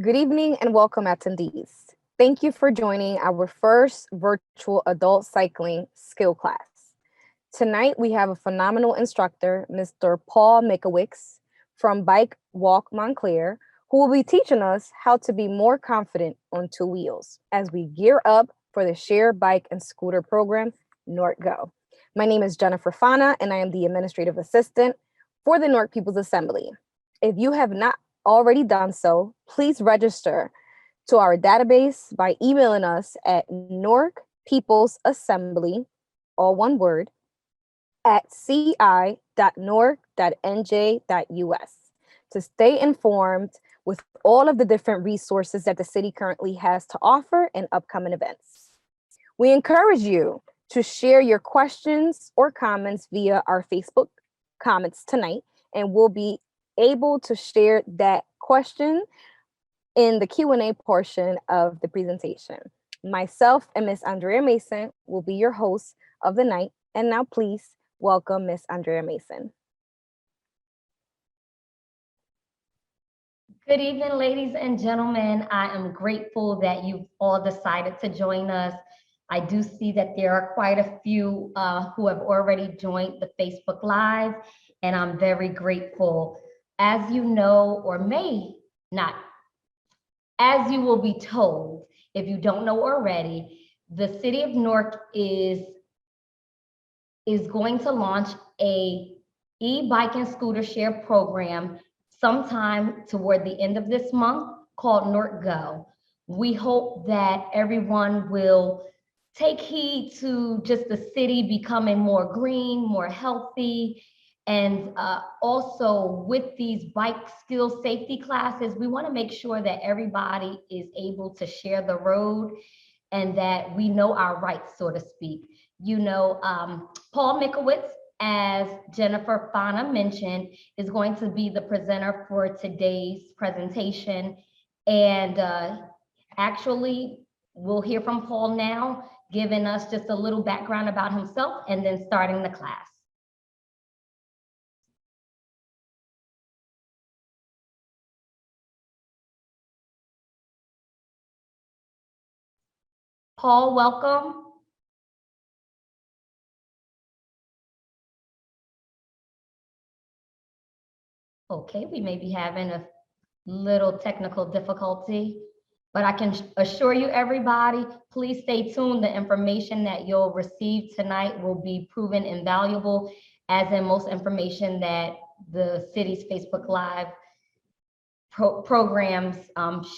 Good evening and welcome, attendees. Thank you for joining our first virtual adult cycling skill class. Tonight, we have a phenomenal instructor, Mr. Paul Mikowicz from Bike Walk Montclair, who will be teaching us how to be more confident on two wheels as we gear up for the shared bike and scooter program, NWK. My name is Jennifer Fana, and I am the administrative assistant for the Newark People's Assembly. If you have not already done so, please register to our database by emailing us at newarkpeoplesassembly, all one word, at ci.newark.nj.us to stay informed with all of the different resources that the city currently has to offer and upcoming events. We encourage you to share your questions or comments via our Facebook comments tonight, and we'll be able to share that question in the Q&A portion of the presentation. Myself and Miss Andrea Mason will be your hosts of the night. And now please welcome Miss Andrea Mason. Good evening, ladies and gentlemen. I am grateful that you've all decided to join us. I do see that there are quite a few who have already joined the Facebook Live, and I'm very grateful. As you know, or may not, as you will be told, if you don't know already, the City of Newark is going to launch a e-bike and scooter share program sometime toward the end of this month called NewarkGO. We hope that everyone will take heed to just the city becoming more green, more healthy, and also with these bike skill safety classes, we want to make sure that everybody is able to share the road and that we know our rights, so to speak. You know, Paul Mikowicz, as Jennifer Fana mentioned, is going to be the presenter for today's presentation. And actually, we'll hear from Paul now, giving us just a little background about himself and then starting the class. Paul, welcome. Okay, we may be having a little technical difficulty, but I can assure you, everybody, please stay tuned. The information that you'll receive tonight will be proven invaluable, as in most information that the city's Facebook Live programs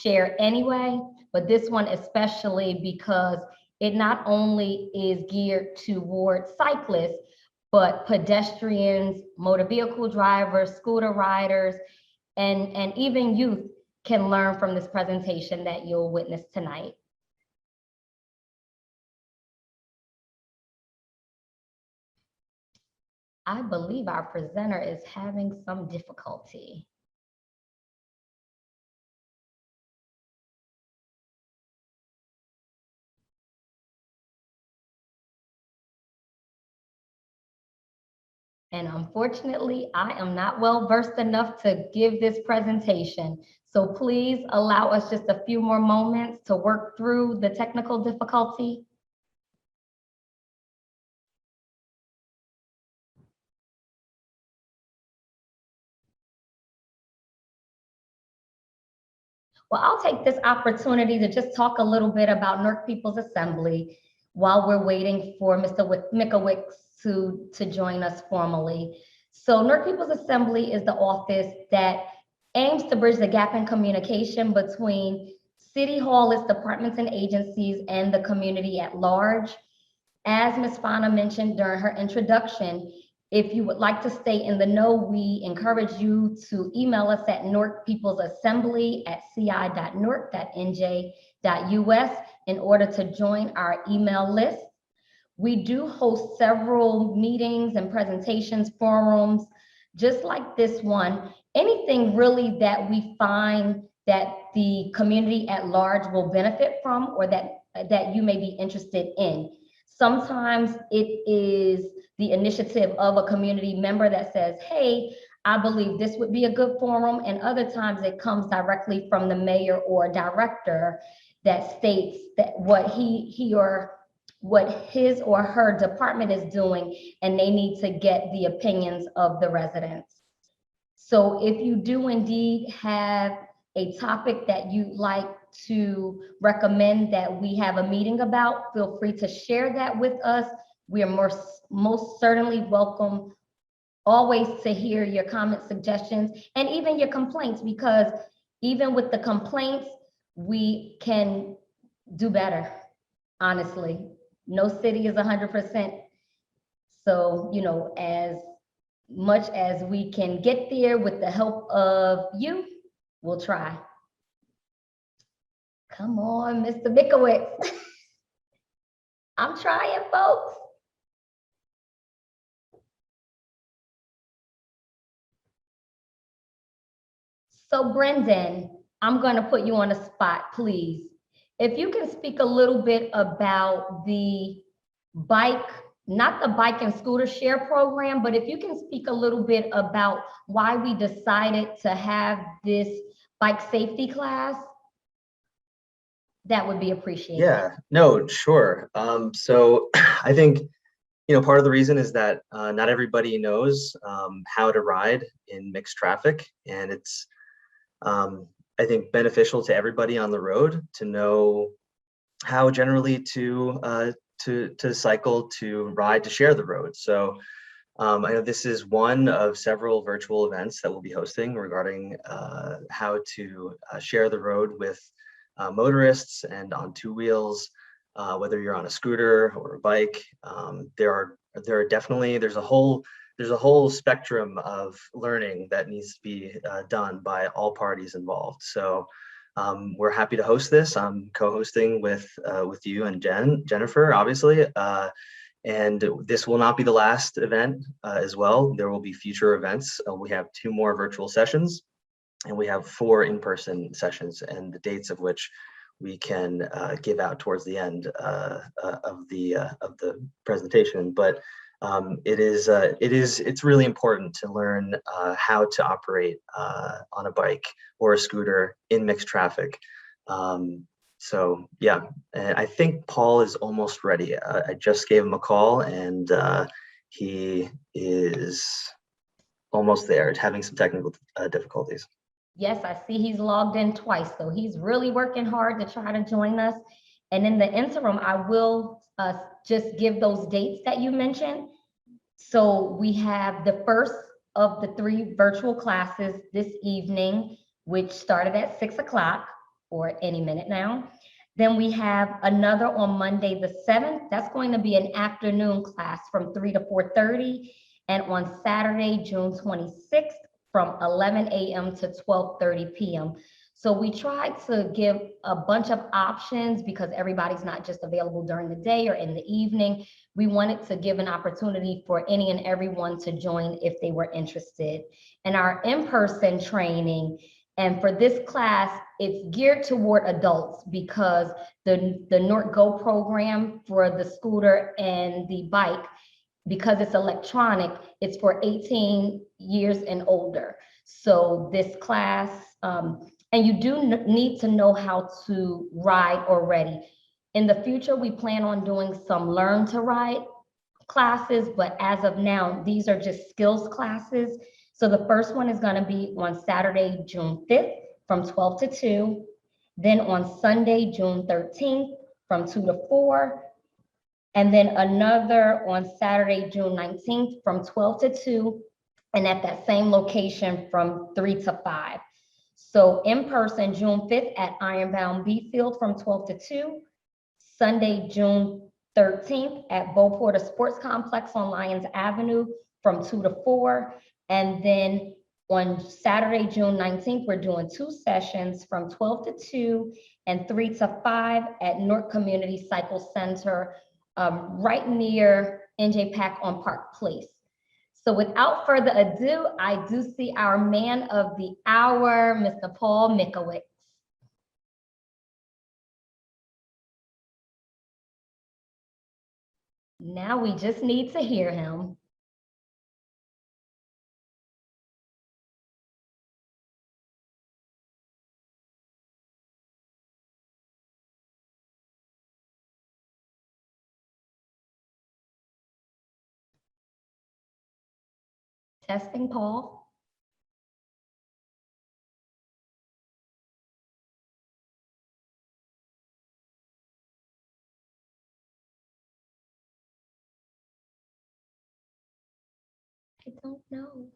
share anyway, but this one especially because it not only is geared toward cyclists, but pedestrians, motor vehicle drivers, scooter riders, and even youth can learn from this presentation that you'll witness tonight. I believe our presenter is having some difficulty. And unfortunately, I am not well versed enough to give this presentation. So please allow us just a few more moments to work through the technical difficulty. Well, I'll take this opportunity to just talk a little bit about Newark People's Assembly while we're waiting for Mr. Mikowicz to join us formally. So Newark People's Assembly is the office that aims to bridge the gap in communication between City Hall, its departments and agencies, and the community at large. As Ms. Fana mentioned during her introduction, if you would like to stay in the know, we encourage you to email us at newarkpeoplesassembly@ci.newark.nj.us in order to join our email list. We do host several meetings and presentations, forums, just like this one. Anything really that we find that the community at large will benefit from or that you may be interested in. Sometimes it is the initiative of a community member that says, hey, I believe this would be a good forum, and other times it comes directly from the mayor or director that states that what his or her department is doing, and they need to get the opinions of the residents. So if you do indeed have a topic that you'd like to recommend that we have a meeting about, feel free to share that with us. We are most certainly welcome always to hear your comments, suggestions, and even your complaints, because even with the complaints, we can do better, honestly. No city is 100%. So, as much as we can get there with the help of you, we'll try. Come on, Mr. Mikowitz. I'm trying, folks. So Brendan, I'm going to put you on the spot, please. If you can speak a little bit about the bike, not the bike and scooter share program, but if you can speak a little bit about why we decided to have this bike safety class, that would be appreciated. Yeah, no, sure. So I think, part of the reason is that not everybody knows how to ride in mixed traffic, and it's, I think, beneficial to everybody on the road to know how generally to cycle, to ride, to share the road. So I know this is one of several virtual events that we'll be hosting regarding how to share the road with motorists and on two wheels, whether you're on a scooter or a bike. There's a whole spectrum of learning that needs to be done by all parties involved. So we're happy to host this. I'm co-hosting with you and Jennifer, obviously. And this will not be the last event as well. There will be future events. We have 2 more virtual sessions, and we have 4 in-person sessions, and the dates of which we can give out towards the end of the presentation. But it's really important to learn how to operate on a bike or a scooter in mixed traffic. So yeah, and I think Paul is almost ready. I just gave him a call, and he is almost there, having some technical difficulties. Yes, I see he's logged in twice, so he's really working hard to try to join us. And in the interim, I will just give those dates that you mentioned. So we have the first of the 3 virtual classes this evening, which started at 6 o'clock or any minute now. Then we have another on Monday the 7th. That's going to be an afternoon class from 3 to 4:30. And on Saturday, June 26th, from 11 a.m. to 12:30 p.m. So we tried to give a bunch of options because everybody's not just available during the day or in the evening. We wanted to give an opportunity for any and everyone to join if they were interested. And our in-person training, and for this class, it's geared toward adults because the NewarkGO program for the scooter and the bike, because it's electronic, it's for 18 years and older. So this class, and you do need to know how to ride already. In the future, we plan on doing some learn to ride classes, but as of now, these are just skills classes. So the first one is going to be on Saturday, June 5th from 12 to 2. Then on Sunday, June 13th from 2 to 4. And then another on Saturday, June 19th from 12 to 2. And at that same location from 3 to 5. So in person, June 5th at Ironbound B Field from 12 to 2. Sunday, June 13th at Bo Porter Sports Complex on Lyons Avenue from 2 to 4. And then on Saturday, June 19th, we're doing 2 sessions from 12 to 2 and 3 to 5 at Newark Community Cycle Center, right near NJPAC on Park Place. So without further ado, I do see our man of the hour, Mr. Paul Mikowitz. Now we just need to hear him. Testing, Paul. I don't know.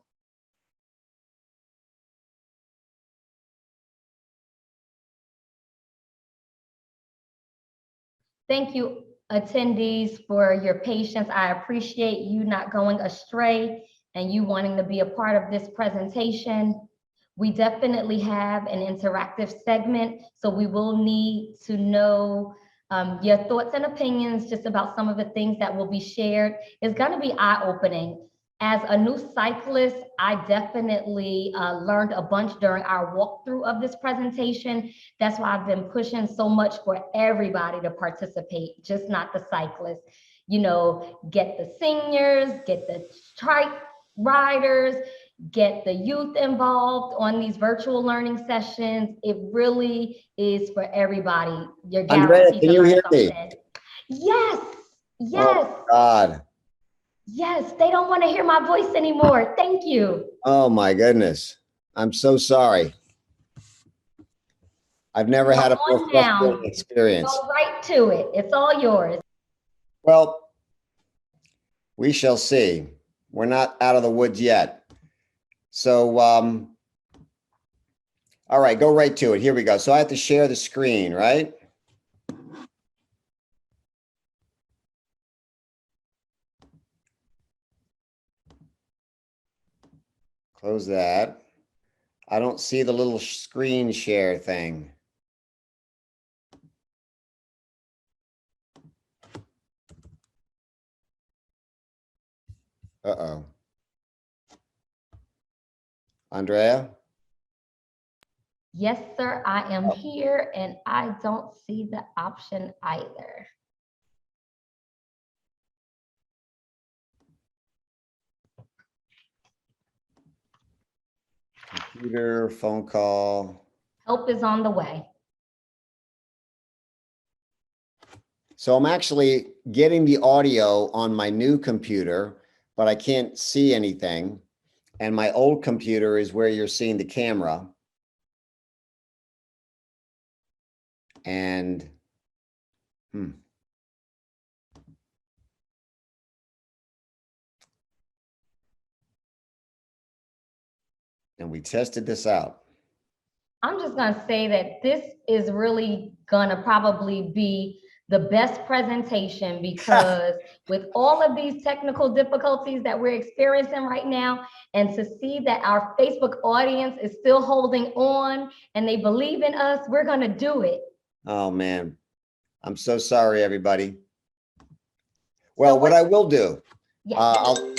Thank you, attendees, for your patience. I appreciate you not going astray and you wanting to be a part of this presentation. We definitely have an interactive segment, so we will need to know your thoughts and opinions just about some of the things that will be shared. It's going to be eye-opening. As a new cyclist, I definitely learned a bunch during our walkthrough of this presentation. That's why I've been pushing so much for everybody to participate, just not the cyclists. You know, get the seniors, get the trike riders, get the youth involved on these virtual learning sessions. It really is for everybody. You're Andrea, guaranteed can to you learn hear me? something. Yes, yes, Oh, God. yes. They don't want to hear my voice anymore. Thank you. Oh, my goodness. I'm so sorry. I've never Come had a more on frustrating down. experience. Go right to it. It's all yours. Well, we shall see. We're not out of the woods yet. So, all right, go right to it. Here we go. So I have to share the screen, right? Close that. I don't see the little screen share thing. Uh-oh. Andrea? Yes, sir, I am here and I don't see the option either. Computer, phone call. Help is on the way. So I'm actually getting the audio on my new computer, but I can't see anything. And my old computer is where you're seeing the camera. And and we tested this out. I'm just gonna say that this is really gonna probably be the best presentation because with all of these technical difficulties that we're experiencing right now, and to see that our Facebook audience is still holding on and they believe in us, we're gonna do it. Oh man, I'm so sorry, everybody. Well, what I will do, Yes. oh,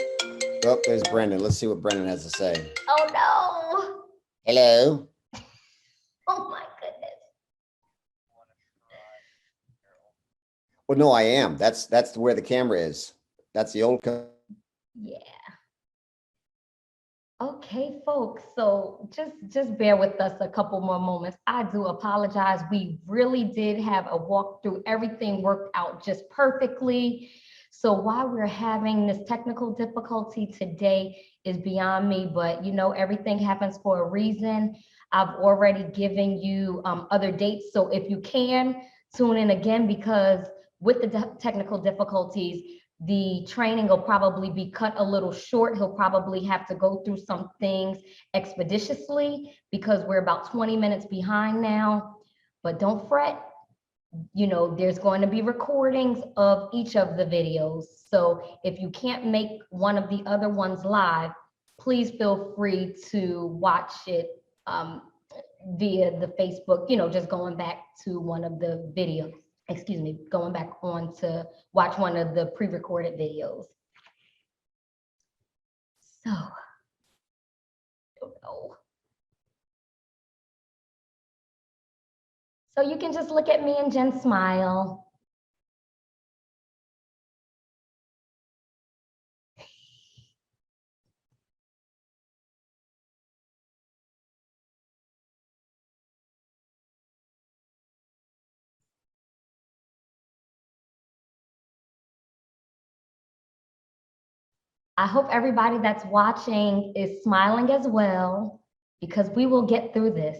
there's Brendan. Let's see what Brendan has to say. Oh no. Hello. Oh my goodness. Well, no, I am. That's where the camera is. That's the old. Yeah. Okay, folks, so just bear with us a couple more moments. I do apologize. We really did have a walkthrough. Everything worked out just perfectly. So while we're having this technical difficulty today is beyond me, but you know, everything happens for a reason. I've already given you other dates. So if you can tune in again, because with the technical difficulties, the training will probably be cut a little short. He'll probably have to go through some things expeditiously because we're about 20 minutes behind now. But don't fret, you know, there's going to be recordings of each of the videos. So if you can't make one of the other ones live, please feel free to watch it via the Facebook, you know, just going back to one of the videos. Excuse me, going back on to watch one of the pre-recorded videos. So, I don't know. So you can just look at me and Jen smile. I hope everybody that's watching is smiling as well, because we will get through this.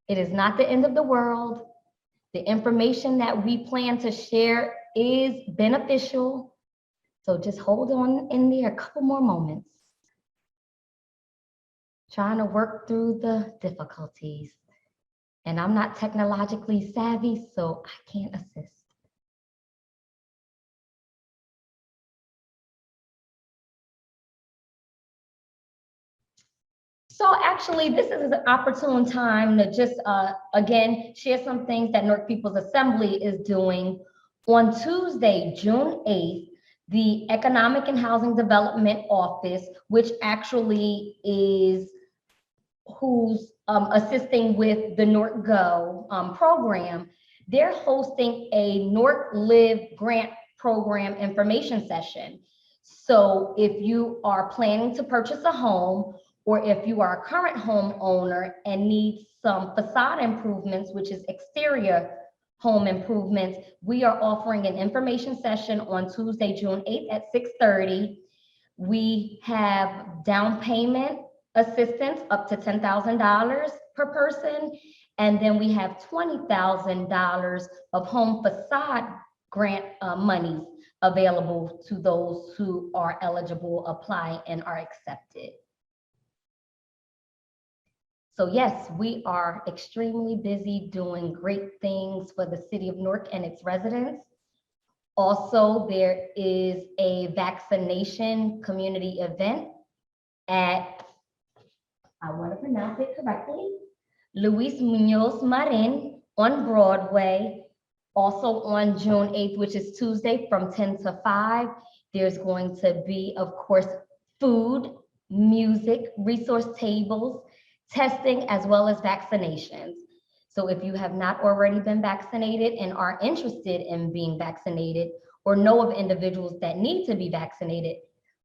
It is not the end of the world. The information that we plan to share is beneficial. So just hold on in there a couple more moments. Trying to work through the difficulties. And I'm not technologically savvy, so I can't assist. So actually, this is an opportune time to just, again, share some things that Newark People's Assembly is doing. On Tuesday, June 8th, the Economic and Housing Development Office, which actually is who's assisting with the NewarkGO program, they're hosting a Newark Live Grant Program information session. So if you are planning to purchase a home, or if you are a current homeowner and need some facade improvements, which is exterior home improvements, we are offering an information session on Tuesday, June 8th at 6:30. We have down payment assistance up to $10,000 per person. And then we have $20,000 of home facade grant monies available to those who are eligible, apply, and are accepted. So yes, we are extremely busy doing great things for the city of Newark and its residents. Also, there is a vaccination community event at, I want to pronounce it correctly, Luis Munoz Marin on Broadway. Also on June 8th, which is Tuesday from 10 to 5, there's going to be, of course, food, music, resource tables, testing, as well as vaccinations. So if you have not already been vaccinated and are interested in being vaccinated, or know of individuals that need to be vaccinated,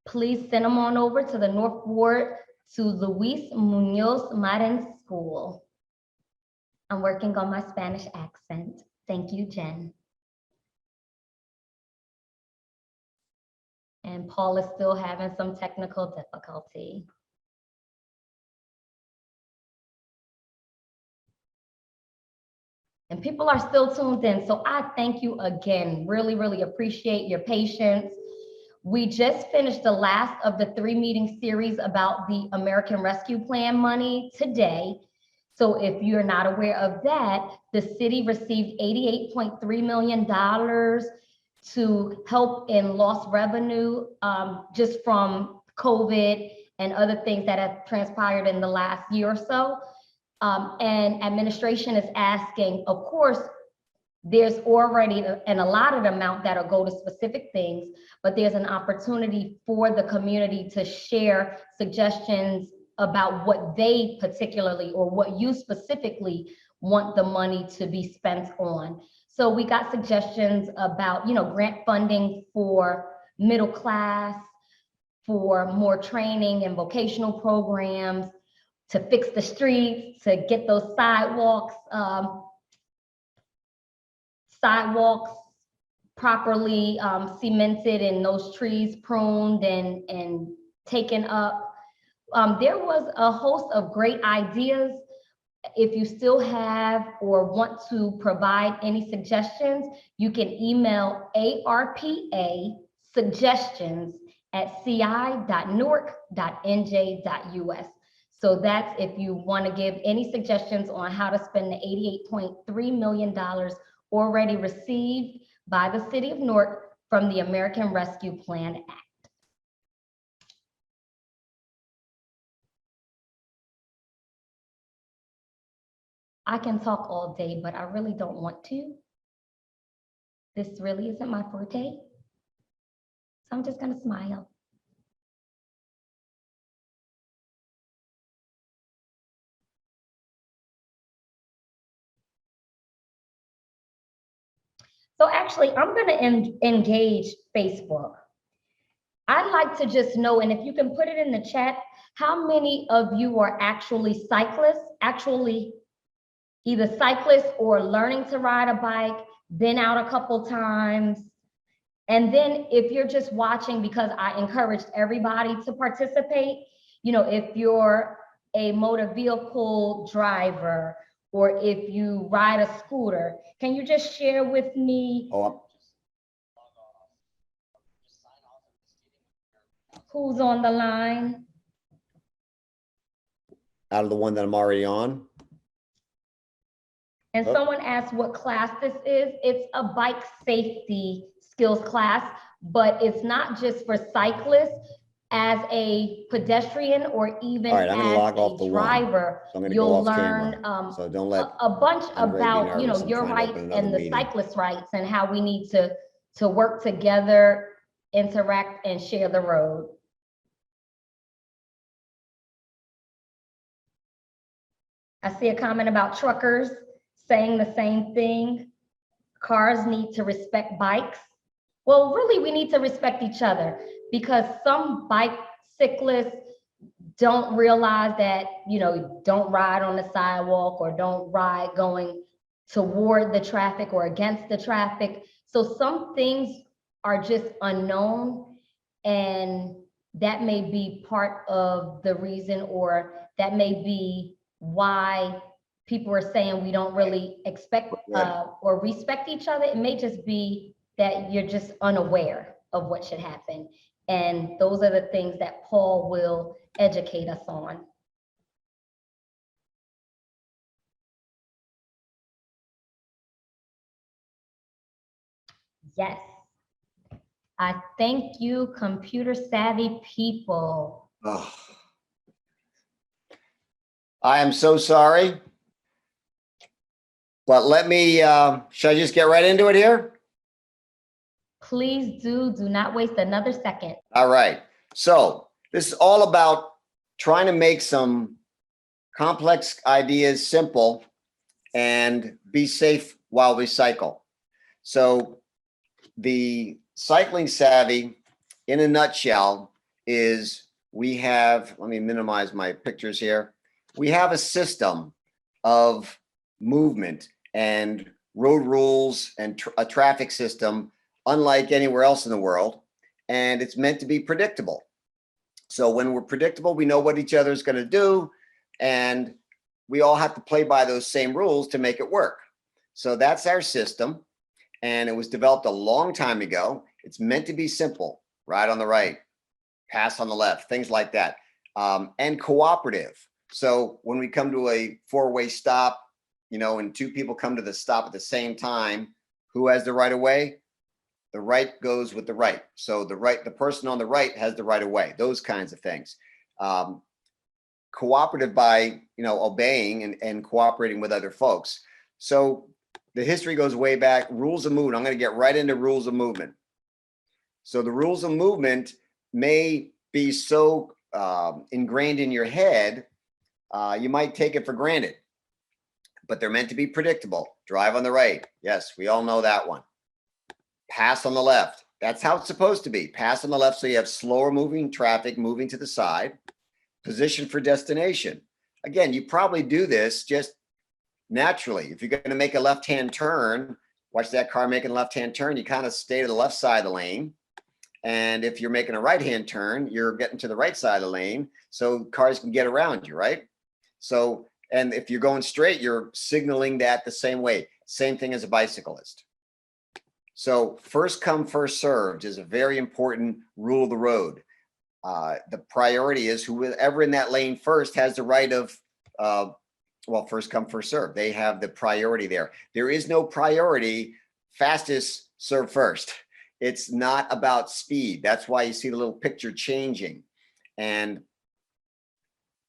please send them on over to the North Ward to Luis Munoz Marin School. I'm working on my Spanish accent. Thank you, Jen. And Paul is still having some technical difficulty. And people are still tuned in. So I thank you again. Really, really appreciate your patience. We just finished the last of the 3-meeting series about the American Rescue Plan money today. So if you're not aware of that, the city received $88.3 million to help in lost revenue just from COVID and other things that have transpired in the last year or so. And administration is asking, of course, there's already an allotted amount that'll go to specific things, but there's an opportunity for the community to share suggestions about what they particularly, or what you specifically want the money to be spent on. So we got suggestions about, grant funding for middle class, for more training and vocational programs, to fix the streets, to get those sidewalks properly cemented and those trees pruned and taken up. There was a host of great ideas. If you still have or want to provide any suggestions, you can email arpa suggestions@ci.newark.nj.us. So that's if you want to give any suggestions on how to spend the $88.3 million already received by the city of Newark from the American Rescue Plan Act. I can talk all day, but I really don't want to. This really isn't my forte. So I'm just going to smile. So actually, I'm going to engage Facebook. I'd like to just know, and if you can put it in the chat, how many of you are actually cyclists, either cyclists or learning to ride a bike, been out a couple times, And then if you're just watching, because I encouraged everybody to participate, you know, if you're a motor vehicle driver or if you ride a scooter, can you just share with me who's on the line? Out of the one that I'm already on. And Oh. someone asked what class this is. It's a bike safety skills class, but it's not just for cyclists. As a pedestrian or even All right, I'm gonna as log off a the driver, So I'm gonna go you'll off learn camera. So don't let a bunch Andre be about, you know, nervous. I'm your trying to rights open another and the meeting. cyclist rights and how we need to work together, interact, and share the road. I see a comment about truckers saying the same thing. Cars need to respect bikes. Well, really, we need to respect each other because some bicyclists don't realize that, you know, don't ride on the sidewalk or don't ride going toward the traffic or against the traffic. So some things are just unknown, and that may be part of the reason, or that may be why people are saying we don't really expect or respect each other. It may just be that you're just unaware of what should happen. And those are the things that Paul will educate us on. Yes. I thank you, computer savvy people. Oh. I am so sorry. But let me, should I just get right into it here? Please do not waste another second. All right. So this is all about trying to make some complex ideas simple and be safe while we cycle. So the cycling savvy in a nutshell is we have, let me minimize my pictures here. We have a system of movement and road rules and a traffic system unlike anywhere else in the world. And it's meant to be predictable. So when we're predictable, we know what each other is going to do. And we all have to play by those same rules to make it work. So that's our system. And it was developed a long time ago. It's meant to be simple, ride on the right, pass on the left, things like that, and cooperative. So when we come to a four-way stop, you know, and two people come to the stop at the same time, who has the right of way? The right goes with the right. So the person on the right has the right of way, those kinds of things. Cooperative by, you know, obeying and cooperating with other folks. So the history goes way back. Rules of movement. I'm going to get right into rules of movement. So the rules of movement may be so ingrained in your head, you might take it for granted, but they're meant to be predictable. Drive on the right. Yes, we all know that one. Pass on the left. That's how it's supposed to be. Pass on the left so you have slower moving traffic moving to the side. Position for destination. Again, you probably do this just naturally. If you're going to make a left-hand turn, watch that car making a left-hand turn, you kind of stay to the left side of the lane. And if you're making a right-hand turn, you're getting to the right side of the lane so cars can get around you, right? So, and if you're going straight, you're signaling that the same way. Same thing as a bicyclist. So first come, first served is a very important rule of the road. The priority is whoever in that lane first has the right of, well, first come, first serve. They have the priority there. There is no priority, fastest serve first. It's not about speed. That's why you see the little picture changing. And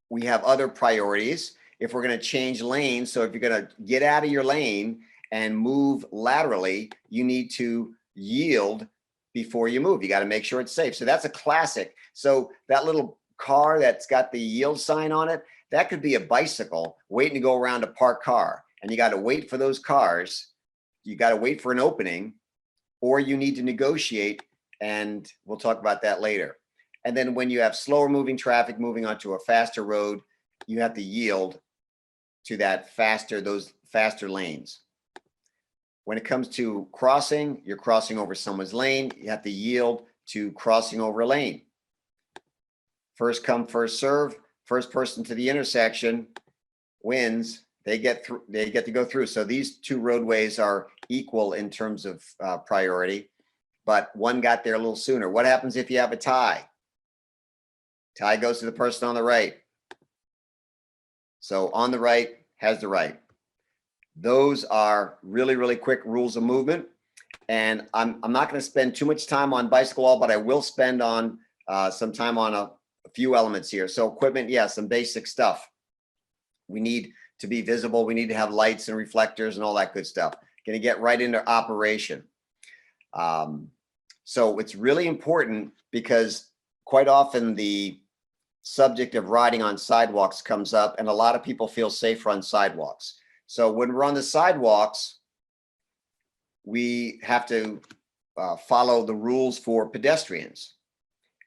we have other priorities. If we're going to change lanes, so if you're going to get out of your lane and move laterally, you need to yield before you move. You got to make sure it's safe. So that's a classic. So that little car that's got the yield sign on it, that could be a bicycle waiting to go around a parked car. And you got to wait for those cars. You got to wait for an opening, or you need to negotiate. And we'll talk about that later. And then when you have slower moving traffic moving onto a faster road, you have to yield to that faster, those faster lanes. When it comes to crossing, you're crossing over someone's lane. You have to yield to crossing over a lane. First come, first serve. First person to the intersection wins. They get through. They get to go through. So these two roadways are equal in terms of priority, but one got there a little sooner. What happens if you have a tie? Tie goes to the person on the right. So on the right has the right. Those are really, really quick rules of movement. And I'm not going to spend too much time on bicycle law, but I will spend on some time on a few elements here. So equipment, yeah, some basic stuff. We need to be visible. We need to have lights and reflectors and all that good stuff. Going to get right into operation. So it's really important because quite often the subject of riding on sidewalks comes up, and a lot of people feel safer on sidewalks. So when we're on the sidewalks, we have to follow the rules for pedestrians.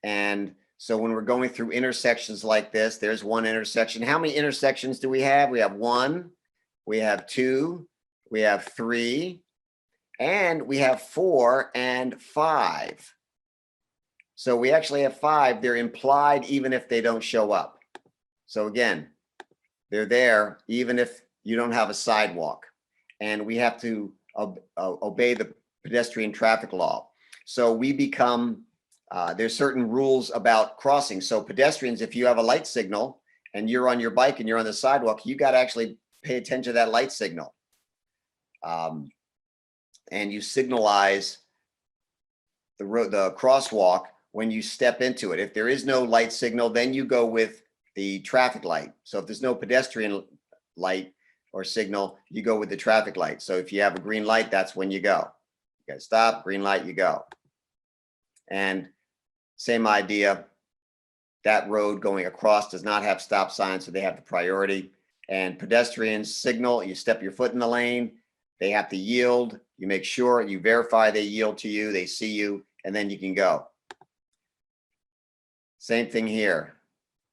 And so when we're going through intersections like this, there's one intersection. How many intersections do we have? We have 1, we have 2, we have 3, and we have 4 and 5. So we actually have 5. They're implied even if they don't show up. So again, they're there even if you don't have a sidewalk. And we have to obey the pedestrian traffic law. So we become, there's certain rules about crossing. So pedestrians, if you have a light signal and you're on your bike and you're on the sidewalk, you got to actually pay attention to that light signal. And you signalize the crosswalk when you step into it. If there is no light signal, then you go with the traffic light. So if there's no pedestrian light or signal, you go with the traffic light. So if you have a green light, that's when you go. You gotta stop, green light, you go. And same idea, that road going across does not have stop signs, so they have the priority. And pedestrians signal, you step your foot in the lane, they have to yield. You make sure you verify they yield to you, they see you, and then you can go. Same thing here.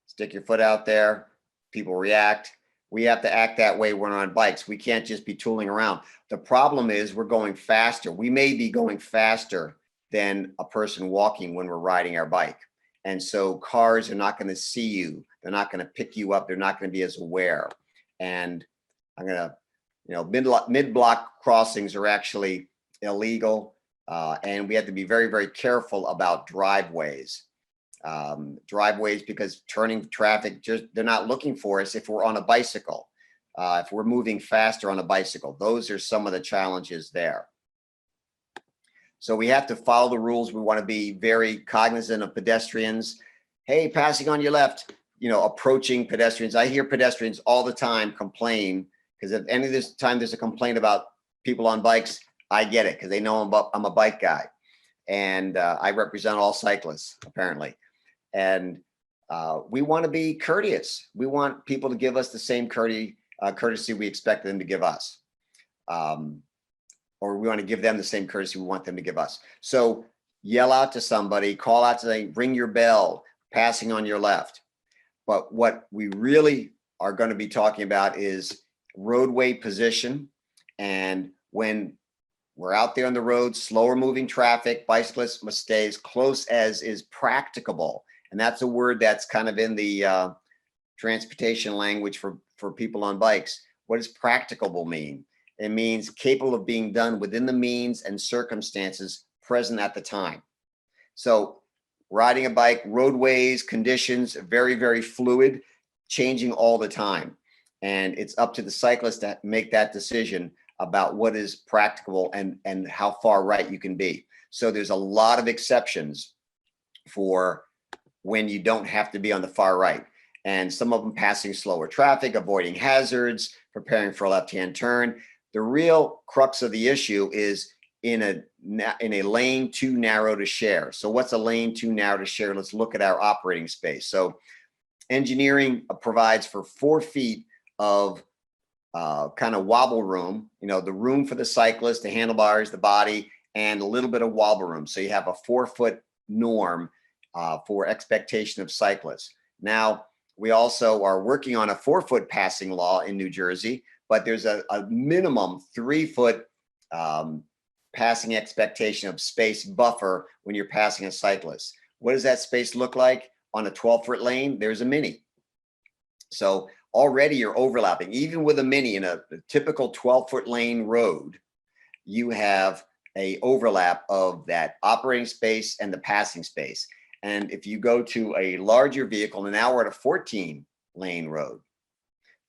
Stick your foot out there, people react. We have to act that way when we're on bikes. We can't just be tooling around. The problem is we're going faster. We may be going faster than a person walking when we're riding our bike. And so cars are not going to see you. They're not going to pick you up. They're not going to be as aware. And I'm going to, mid-block crossings are actually illegal. And we have to be very, very careful about driveways. Because turning traffic, they're not looking for us if we're on a bicycle, if we're moving faster on a bicycle. Those are some of the challenges there. So we have to follow the rules. We want to be very cognizant of pedestrians. Hey, passing on your left, approaching pedestrians. I hear pedestrians all the time complain, because if any of this time there's a complaint about people on bikes, I get it, because they know I'm a bike guy. And I represent all cyclists, apparently. And we want to be courteous. We want people to give us the same courtesy we expect them to give us. Or we want to give them the same courtesy we want them to give us. So yell out to somebody, call out to them, ring your bell, passing on your left. But what we really are going to be talking about is roadway position. And when we're out there on the road, slower moving traffic, bicyclists must stay as close as is practicable. And that's a word that's kind of in the transportation language for people on bikes. What does practicable mean? It means capable of being done within the means and circumstances present at the time. So riding a bike, roadways, conditions, very, very fluid, changing all the time. And it's up to the cyclist to make that decision about what is practicable and how far right you can be. So there's a lot of exceptions for when you don't have to be on the far right. And some of them passing slower traffic, avoiding hazards, preparing for a left-hand turn. The real crux of the issue is in a lane too narrow to share. So what's a lane too narrow to share? Let's look at our operating space. So engineering provides for 4 feet of kind of wobble room, the room for the cyclist, the handlebars, the body, and a little bit of wobble room. So you have a 4-foot norm for expectation of cyclists. Now, we also are working on a 4-foot passing law in New Jersey, but there's a minimum 3-foot passing expectation of space buffer when you're passing a cyclist. What does that space look like? On a 12-foot lane, there's a mini. So already you're overlapping. Even with a mini in a typical 12-foot lane road, you have a overlap of that operating space and the passing space. And if you go to a larger vehicle, and now we're at a 14-lane road.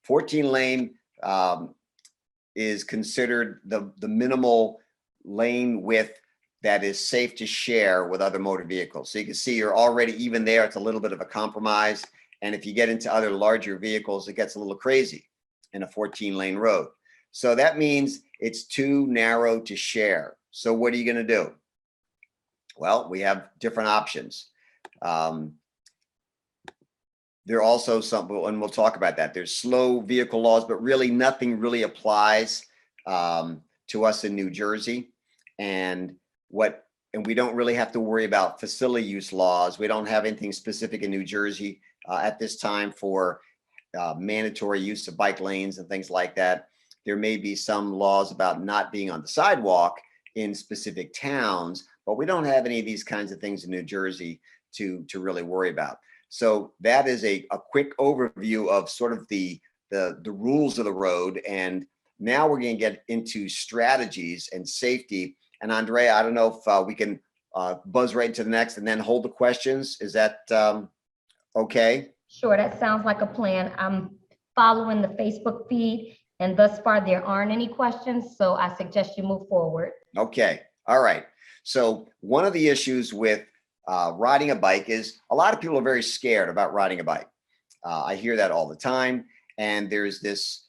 14 lane is considered the minimal lane width that is safe to share with other motor vehicles. So you can see you're already, even there, it's a little bit of a compromise. And if you get into other larger vehicles, it gets a little crazy in a 14-lane road. So that means it's too narrow to share. So what are you going to do? Well, we have different options. There are also some, and we'll talk about that. There's slow vehicle laws, but really nothing really applies to us in New Jersey. And we don't really have to worry about facility use laws. We don't have anything specific in New Jersey at this time for mandatory use of bike lanes and things like that. There may be some laws about not being on the sidewalk in specific towns, but we don't have any of these kinds of things in New Jersey to really worry about. So that is a quick overview of sort of the rules of the road. And now we're going to get into strategies and safety. And Andrea, I don't know if we can buzz right into the next and then hold the questions. Is that okay? Sure, that sounds like a plan. I'm following the Facebook feed, and thus far there aren't any questions, so I suggest you move forward. Okay, all right. So one of the issues with riding a bike is a lot of people are very scared about riding a bike. I hear that all the time. And there's this,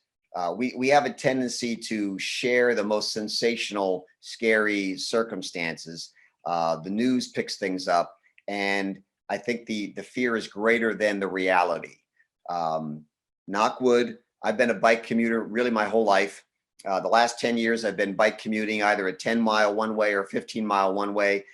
we have a tendency to share the most sensational, scary circumstances. The news picks things up. And I think the fear is greater than the reality. Knock wood, I've been a bike commuter really my whole life. The last 10 years, I've been bike commuting either a 10-mile one way or 15-mile one way.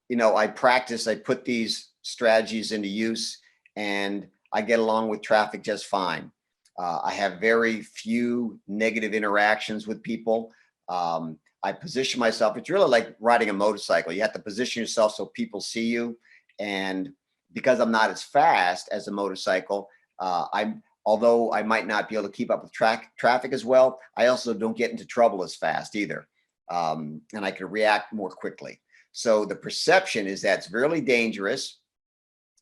You know, I practice, I put these strategies into use, and I get along with traffic just fine. I have very few negative interactions with people. I position myself, it's really like riding a motorcycle. You have to position yourself so people see you. And because I'm not as fast as a motorcycle, although I might not be able to keep up with traffic as well, I also don't get into trouble as fast either. And I can react more quickly. So the perception is that it's really dangerous.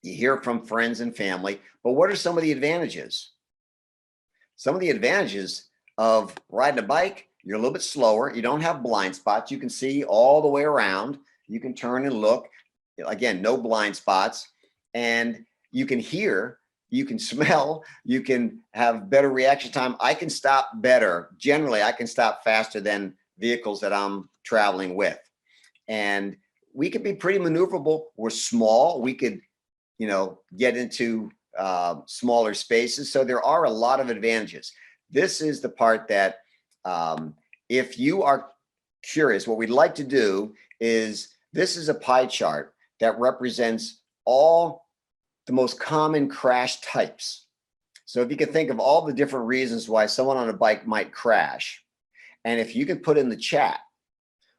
You hear it from friends and family, but what are some of the advantages? Some of the advantages of riding a bike, you're a little bit slower. You don't have blind spots. You can see all the way around. You can turn and look. Again, no blind spots. And you can hear, you can smell, you can have better reaction time. I can stop better. Generally, I can stop faster than vehicles that I'm traveling with. And we can be pretty maneuverable. We're small. We could, you know, get into smaller spaces. So there are a lot of advantages. This is the part that if you are curious, what we'd like to do is, this is a pie chart that represents all the most common crash types. So if you can think of all the different reasons why someone on a bike might crash, and if you could put in the chat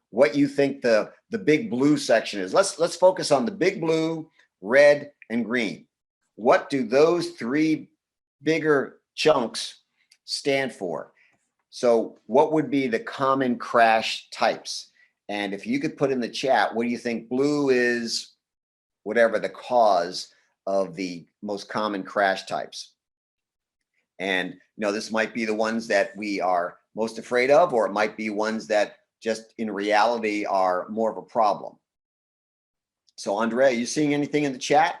what you think the big blue section is. Let's focus on the big blue, red, and green. What do those three bigger chunks stand for? So what would be the common crash types? And if you could put in the chat, what do you think blue is, whatever the cause of the most common crash types? And you know, this might be the ones that we are most afraid of, or it might be ones that just in reality are more of a problem. So Andrea, are you seeing anything in the chat?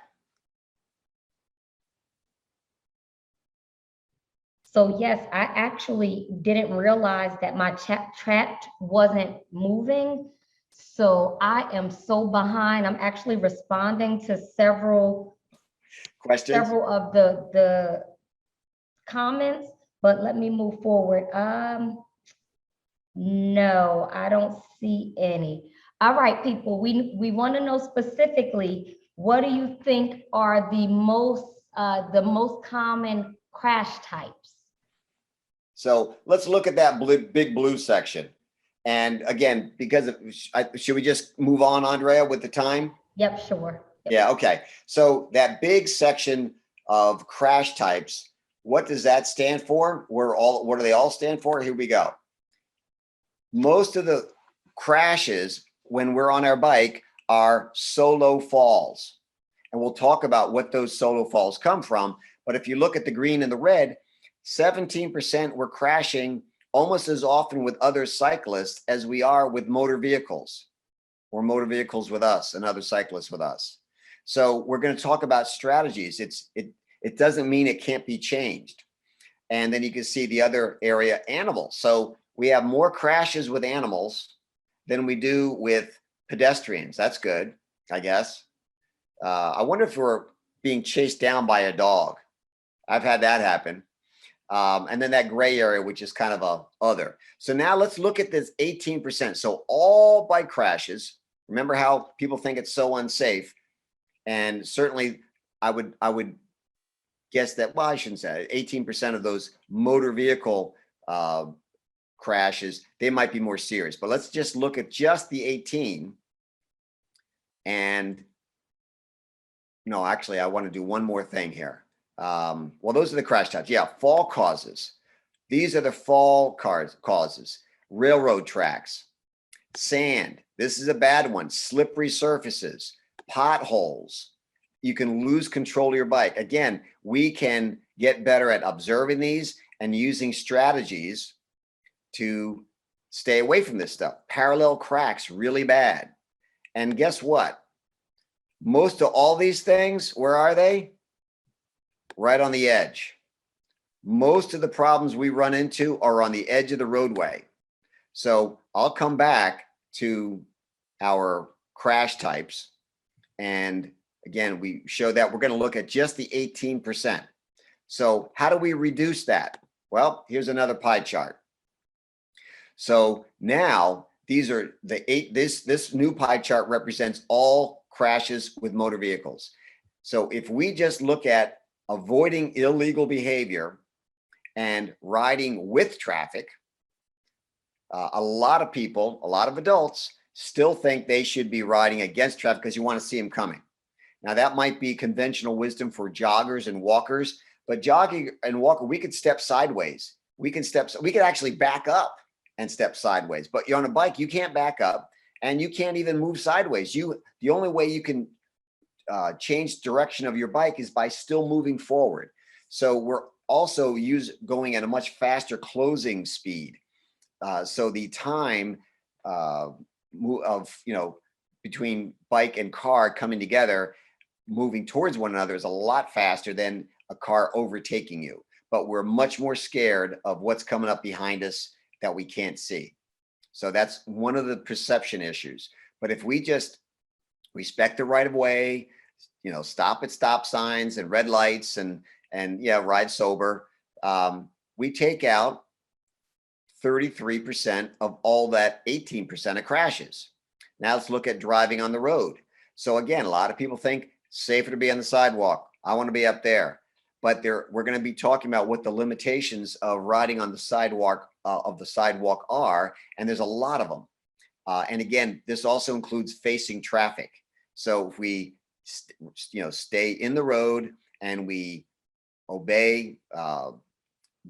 So yes, I actually didn't realize that my chat wasn't moving. So I am so behind. I'm actually responding to several Questions? Several of the comments, but let me move forward. No, I don't see any. All right, people, we want to know specifically, what do you think are the most common crash types? So let's look at that big blue section. And again, because of, should we just move on, Andrea, with the time? Yep, sure. Yep. Yeah, okay. So that big section of crash types, what does that stand for? What do they all stand for? Here we go. Most of the crashes when we're on our bike are solo falls. And we'll talk about what those solo falls come from. But if you look at the green and the red, 17% were crashing almost as often with other cyclists as we are with motor vehicles, or motor vehicles with us and other cyclists with us. So we're going to talk about strategies. It doesn't mean it can't be changed. And then you can see the other area, animals. So we have more crashes with animals than we do with pedestrians. That's good, I guess. I wonder if we're being chased down by a dog. I've had that happen. And then that gray area, which is kind of a other. So now let's look at this 18%. So all bike crashes, remember how people think it's so unsafe. And certainly I would guess that, well, I shouldn't say it, 18% of those motor vehicle crashes, they might be more serious. But let's just look at just the 18. And no, actually, I want to do one more thing here. Well, those are the crash types. Yeah, fall causes. These are the fall causes. Railroad tracks, sand. This is a bad one. Slippery surfaces, potholes. You can lose control of your bike. Again, we can get better at observing these and using strategies to stay away from this stuff. Parallel cracks, really bad. And guess what? Most of all these things, where are they? Right on the edge. Most of the problems we run into are on the edge of the roadway. So I'll come back to our crash types. And again, we show that we're going to look at just the 18%. So how do we reduce that? Well, here's another pie chart. So now these are this new pie chart represents all crashes with motor vehicles. So if we just look at avoiding illegal behavior and riding with traffic, a lot of people, a lot of adults still think they should be riding against traffic because you want to see them coming. Now that might be conventional wisdom for joggers and walkers, but jogging and walker, we could step sideways. We could actually back up and step sideways, but you're on a bike, you can't back up and you can't even move sideways. The only way you can change direction of your bike is by still moving forward. So we're also going at a much faster closing speed. So the time of, between bike and car coming together, moving towards one another is a lot faster than a car overtaking you. But we're much more scared of what's coming up behind us that we can't see. So that's one of the perception issues. But if we just respect the right of way, stop at stop signs and red lights and ride sober, we take out 33% of all that 18% of crashes. Now let's look at driving on the road. So again, a lot of people think safer to be on the sidewalk. I want to be up there. But we're going to be talking about what the limitations of riding on the sidewalk are, and there's a lot of them. And again, this also includes facing traffic. So if we, stay in the road and we obey all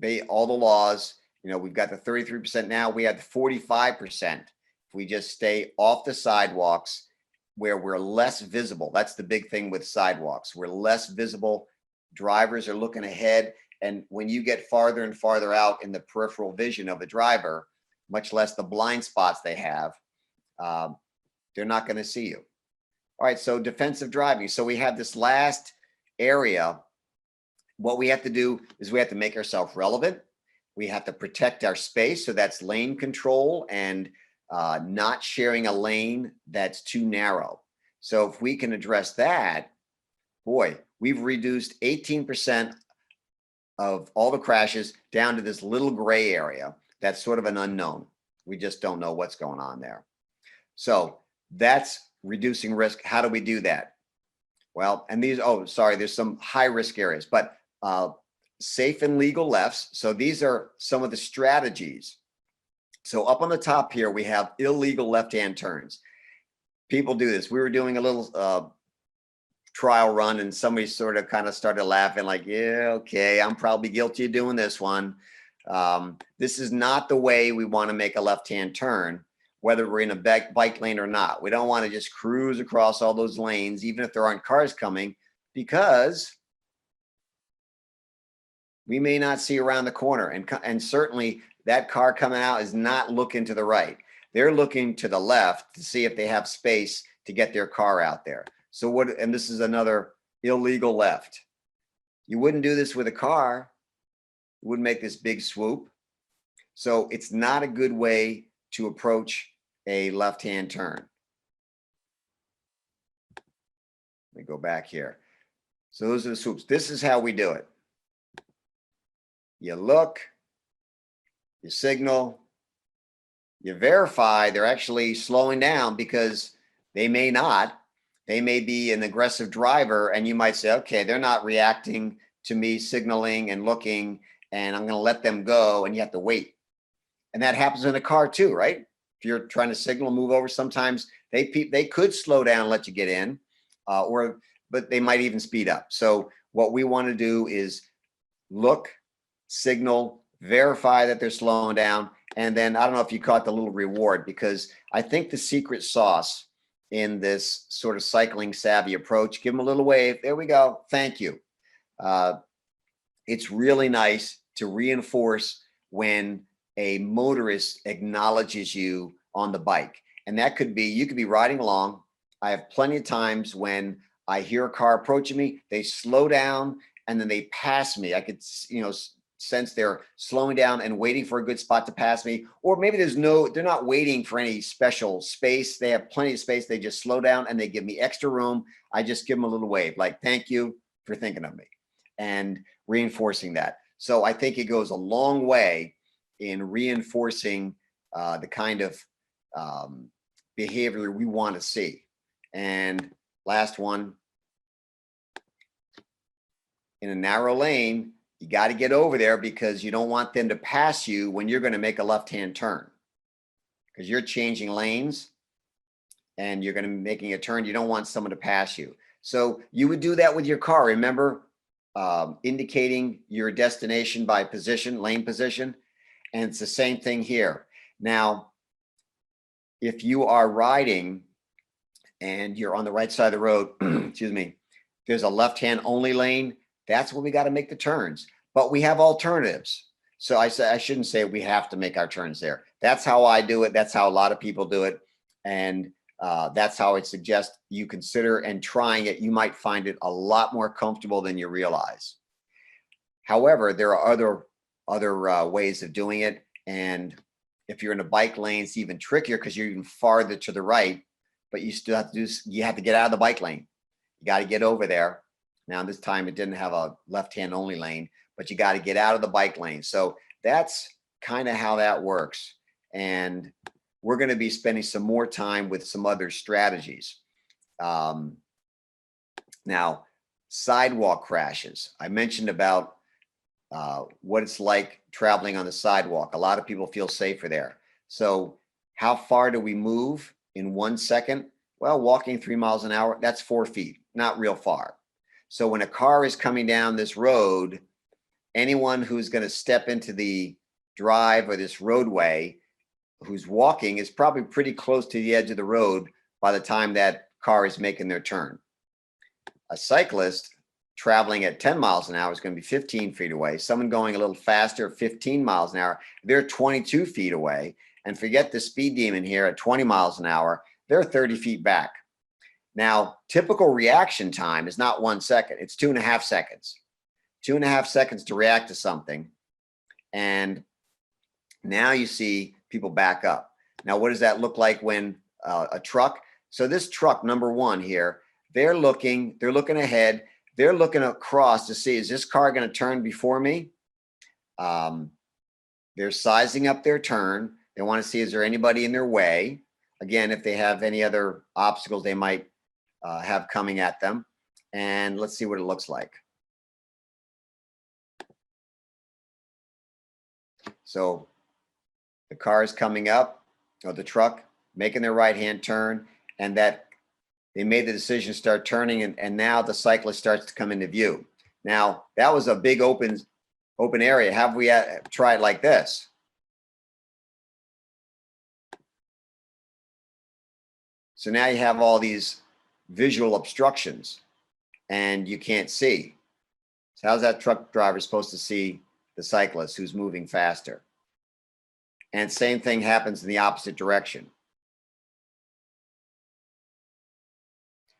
the laws, we've got the 33% now. We have the 45%. If we just stay off the sidewalks where we're less visible, that's the big thing with sidewalks. We're less visible. Drivers are looking ahead. And when you get farther and farther out in the peripheral vision of a driver, much less the blind spots they have, they're not going to see you. All right, so defensive driving. So we have this last area. What we have to do is we have to make ourselves relevant. We have to protect our space. So that's lane control and not sharing a lane that's too narrow. So if we can address that, boy, we've reduced 18% of all the crashes down to this little gray area. That's sort of an unknown. We just don't know what's going on there. So that's reducing risk. How do we do that? Well, and there's some high risk areas, but safe and legal lefts. So these are some of the strategies So up on the top here, we have illegal left-hand turns. People do this. We were doing a little trial run and somebody sort of kind of started laughing like, yeah, okay, I'm probably guilty of doing this one. This is not the way we want to make a left-hand turn, whether we're in a bike lane or not. We don't want to just cruise across all those lanes, even if there aren't cars coming, because we may not see around the corner. And certainly that car coming out is not looking to the right. They're looking to the left to see if they have space to get their car out there. So what, and this is another illegal left. You wouldn't do this with a car. You wouldn't make this big swoop. So it's not a good way to approach a left-hand turn. Let me go back here. So those are the swoops. This is how we do it. You look, you signal, you verify they're actually slowing down, because they may not. They may be an aggressive driver, and you might say, okay, they're not reacting to me signaling and looking, and I'm going to let them go, and you have to wait. And that happens in a car too, right? If you're trying to signal, move over, sometimes they could slow down and let you get in, but they might even speed up. So what we want to do is look, signal, verify that they're slowing down. And then I don't know if you caught the little reward, because I think the secret sauce in this sort of cycling savvy approach, give them a little wave. There we go. Thank you. It's really nice to reinforce when a motorist acknowledges you on the bike. And that could be, you could be riding along. I have plenty of times when I hear a car approaching me, they slow down and then they pass me. I could, sense they're slowing down and waiting for a good spot to pass me. Or maybe they're not waiting for any special space. They have plenty of space. They just slow down and they give me extra room. I just give them a little wave, like, thank you for thinking of me, and reinforcing that. So I think it goes a long way in reinforcing the kind of behavior we want to see. And last one, in a narrow lane, you got to get over there, because you don't want them to pass you when you're going to make a left-hand turn, because you're changing lanes and you're going to be making a turn. You don't want someone to pass you. So you would do that with your car. Remember, indicating your destination by position, lane position. And it's the same thing here. Now, if you are riding and you're on the right side of the road, excuse me, there's a left-hand only lane. That's when we got to make the turns, but we have alternatives. So I shouldn't say we have to make our turns there. That's how I do it. That's how a lot of people do it. And that's how I suggest you consider and trying it. You might find it a lot more comfortable than you realize. However, there are other ways of doing it. And if you're in a bike lane, it's even trickier, because you're even farther to the right, but you still have to you have to get out of the bike lane. You got to get over there. Now, this time it didn't have a left-hand only lane, but you got to get out of the bike lane. So that's kind of how that works. And we're going to be spending some more time with some other strategies. Now, sidewalk crashes. I mentioned about what it's like traveling on the sidewalk. A lot of people feel safer there. So how far do we move in 1 second? Well, walking 3 miles an hour, that's 4 feet, not real far. So when a car is coming down this road, anyone who's going to step into the drive or this roadway who's walking is probably pretty close to the edge of the road by the time that car is making their turn. A cyclist traveling at 10 miles an hour is going to be 15 feet away. Someone going a little faster, 15 miles an hour, they're 22 feet away. And forget the speed demon here at 20 miles an hour, they're 30 feet back. Now, typical reaction time is not 1 second. It's 2.5 seconds. 2.5 seconds to react to something. And now you see people back up. Now, what does that look like when a truck? So this truck, number one here, they're looking ahead. They're looking across to see, is this car going to turn before me? They're sizing up their turn. They want to see, is there anybody in their way? Again, if they have any other obstacles they might have coming at them. And let's see what it looks like. So the car is coming up, or the truck, making their right-hand turn, and that they made the decision to start turning, and now the cyclist starts to come into view. Now, that was a big open area. Have we tried like this? So now you have all these visual obstructions and you can't see. So how's that truck driver supposed to see the cyclist who's moving faster? And same thing happens in the opposite direction.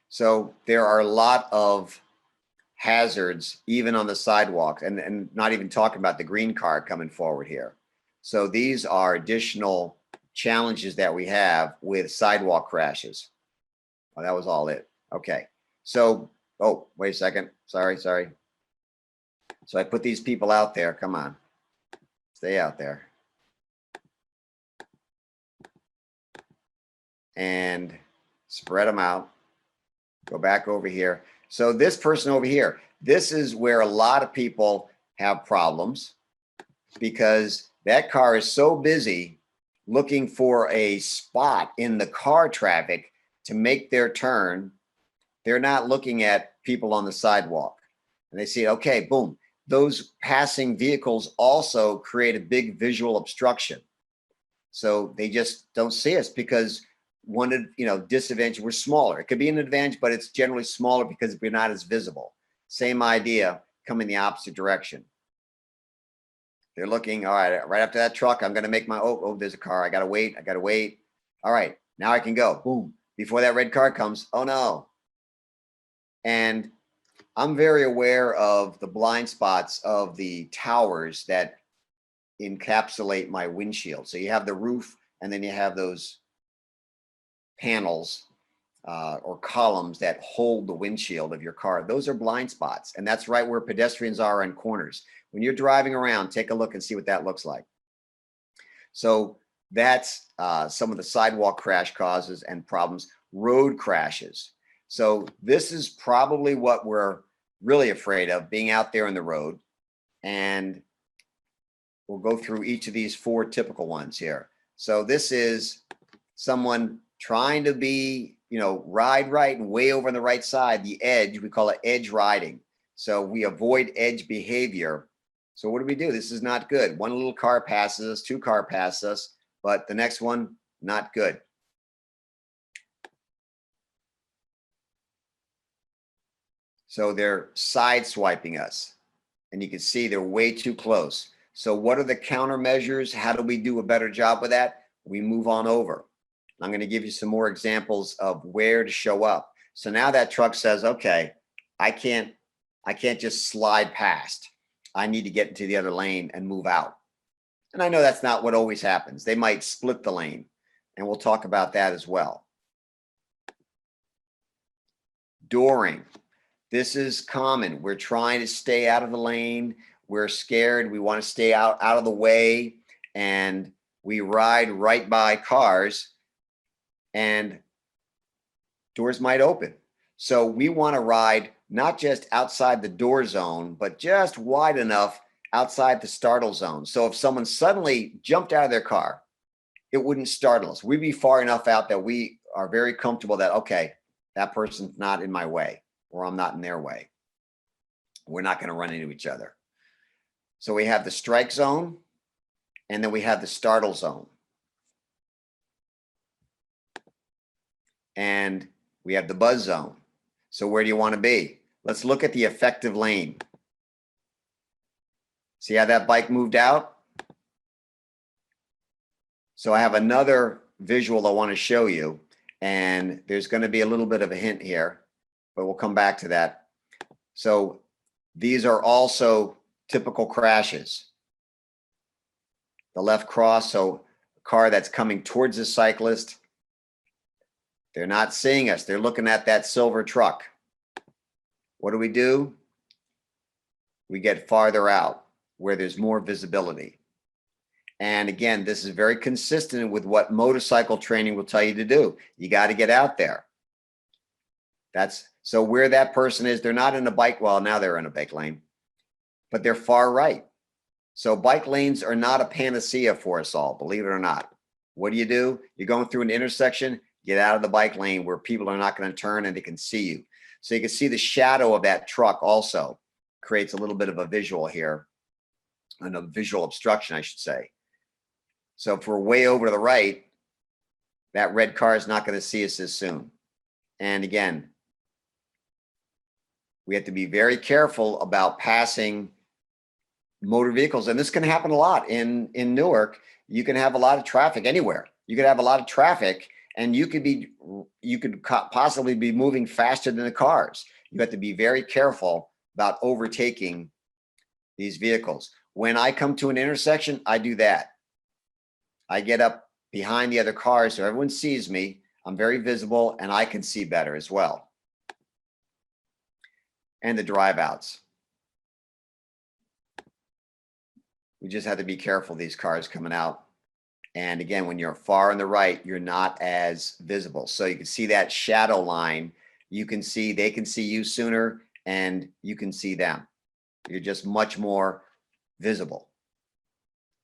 So there are a lot of hazards even on the sidewalk, and not even talking about the green car coming forward here. So these are additional challenges that we have with sidewalk crashes. Oh, that was all it. Okay. So, oh, wait a second. Sorry. So I put these people out there. Come on. Stay out there. And spread them out. Go back over here. So this person over here, this is where a lot of people have problems because that car is so busy looking for a spot in the car traffic to make their turn. They're not looking at people on the sidewalk. And they see, okay, boom. Those passing vehicles also create a big visual obstruction. So they just don't see us because one, disadvantage, we're smaller. It could be an advantage, but it's generally smaller because we're not as visible. Same idea, coming the opposite direction. They're looking, all right, right after that truck, I'm going to make my, oh, there's a car. I got to wait. All right, now I can go. Boom. Before that red car comes, oh no. And I'm very aware of the blind spots of the towers that encapsulate my windshield. So you have the roof and then you have those panels or columns that hold the windshield of your car. Those are blind spots. And that's right where pedestrians are on corners. When you're driving around, take a look and see what that looks like. So that's some of the sidewalk crash causes and problems. Road crashes. So this is probably what we're really afraid of, being out there in the road. And we'll go through each of these 4 typical ones here. So this is someone trying to be, ride right and way over on the right side, the edge. We call it edge riding. So we avoid edge behavior. So what do we do? This is not good. One little car passes us, 2 car passes us, but the next one, not good. So they're side swiping us, and you can see they're way too close. So what are the countermeasures? How do we do a better job with that? We move on over. I'm going to give you some more examples of where to show up. So now that truck says, okay, I can't just slide past. I need to get into the other lane and move out. And I know that's not what always happens. They might split the lane, and we'll talk about that as well. Dooring. This is common. We're trying to stay out of the lane. We're scared. We want to stay out of the way, and we ride right by cars, and doors might open. So we want to ride not just outside the door zone, but just wide enough outside the startle zone. So if someone suddenly jumped out of their car, it wouldn't startle us. We'd be far enough out that we are very comfortable that, okay, that person's not in my way, or I'm not in their way. We're not going to run into each other. So we have the strike zone, and then we have the startle zone. And we have the buzz zone. So where do you want to be? Let's look at the effective lane. See how that bike moved out? So I have another visual I want to show you, and there's going to be a little bit of a hint here, but we'll come back to that. So these are also typical crashes. The left cross, so a car that's coming towards the cyclist, they're not seeing us. They're looking at that silver truck. What do? We get farther out where there's more visibility. And again, this is very consistent with what motorcycle training will tell you to do. You got to get out there. So where that person is, they're not in a bike, well, now they're in a bike lane, but they're far right. So bike lanes are not a panacea for us all, believe it or not. What do? You're going through an intersection, get out of the bike lane where people are not going to turn and they can see you. So you can see the shadow of that truck also creates a little bit of a visual here, and a visual obstruction, I should say. So if we're way over to the right, that red car is not going to see us as soon. And again, we have to be very careful about passing motor vehicles. And this can happen a lot in Newark. You can have a lot of traffic anywhere. You could have a lot of traffic and you could possibly be moving faster than the cars. You have to be very careful about overtaking these vehicles. When I come to an intersection, I do that. I get up behind the other cars so everyone sees me. I'm very visible and I can see better as well. And the drive outs. We just have to be careful, these cars coming out. And again, when you're far on the right, you're not as visible. So you can see that shadow line. You can see, they can see you sooner and you can see them. You're just much more visible.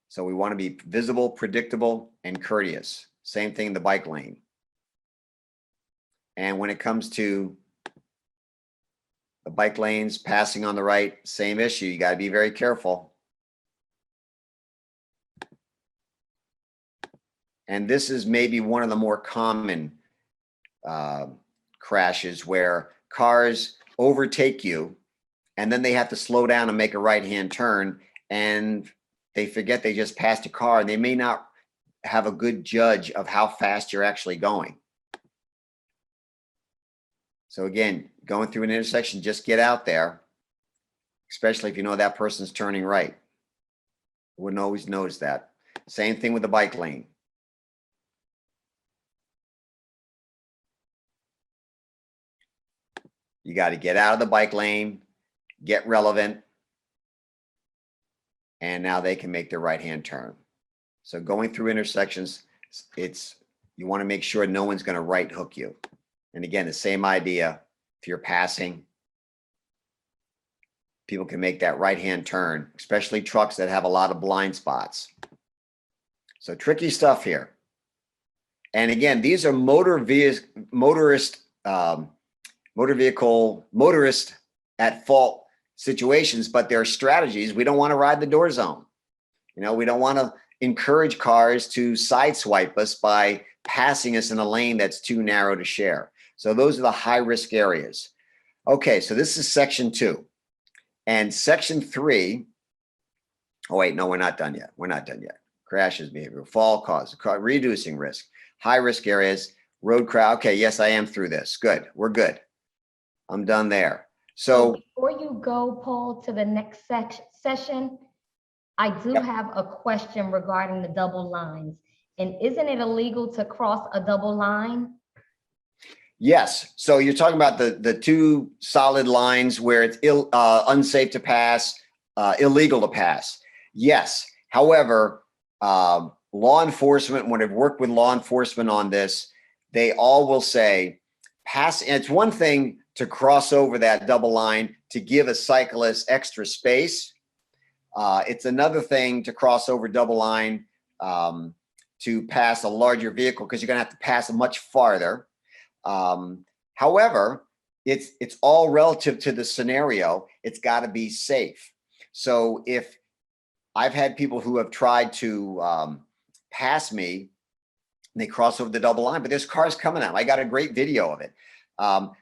So we want to be visible, predictable, and courteous. Same thing in the bike lane. And when it comes to the bike lanes passing on the right, same issue. You got to be very careful. And this is maybe one of the more common crashes where cars overtake you and then they have to slow down and make a right-hand turn and they forget they just passed a car and they may not have a good judge of how fast you're actually going. So again, going through an intersection, just get out there, especially if you know that person's turning right. Wouldn't always notice that. Same thing with the bike lane. You got to get out of the bike lane, get relevant, and now they can make their right-hand turn. So going through intersections, you want to make sure no one's going to right hook you. And again, the same idea, if you're passing, people can make that right-hand turn, especially trucks that have a lot of blind spots. So tricky stuff here. And again, these are motorist at fault situations, but there are strategies. We don't want to ride the door zone. You know, we don't want to encourage cars to sideswipe us by passing us in a lane that's too narrow to share. So those are the high risk areas. Okay, so this is section 2. And section 3, oh wait, no, we're not done yet. We're not done yet. Crashes, behavioral fall cause, reducing risk, high risk areas, road crowd. Okay, yes, I am through this. Good, we're good. I'm done there. So before you go, Paul, to the next session, I do have a question regarding the double lines. And isn't it illegal to cross a double line? Yes. So you're talking about the two solid lines where it's unsafe to pass, illegal to pass. Yes. However, law enforcement, when I've worked with law enforcement on this, they all will say pass. And it's one thing to cross over that double line to give a cyclist extra space. It's another thing to cross over double line to pass a larger vehicle because you're going to have to pass much farther. However, it's all relative to the scenario. It's got to be safe. So if I've had people who have tried to pass me, and they cross over the double line, but there's cars coming out. I got a great video of it.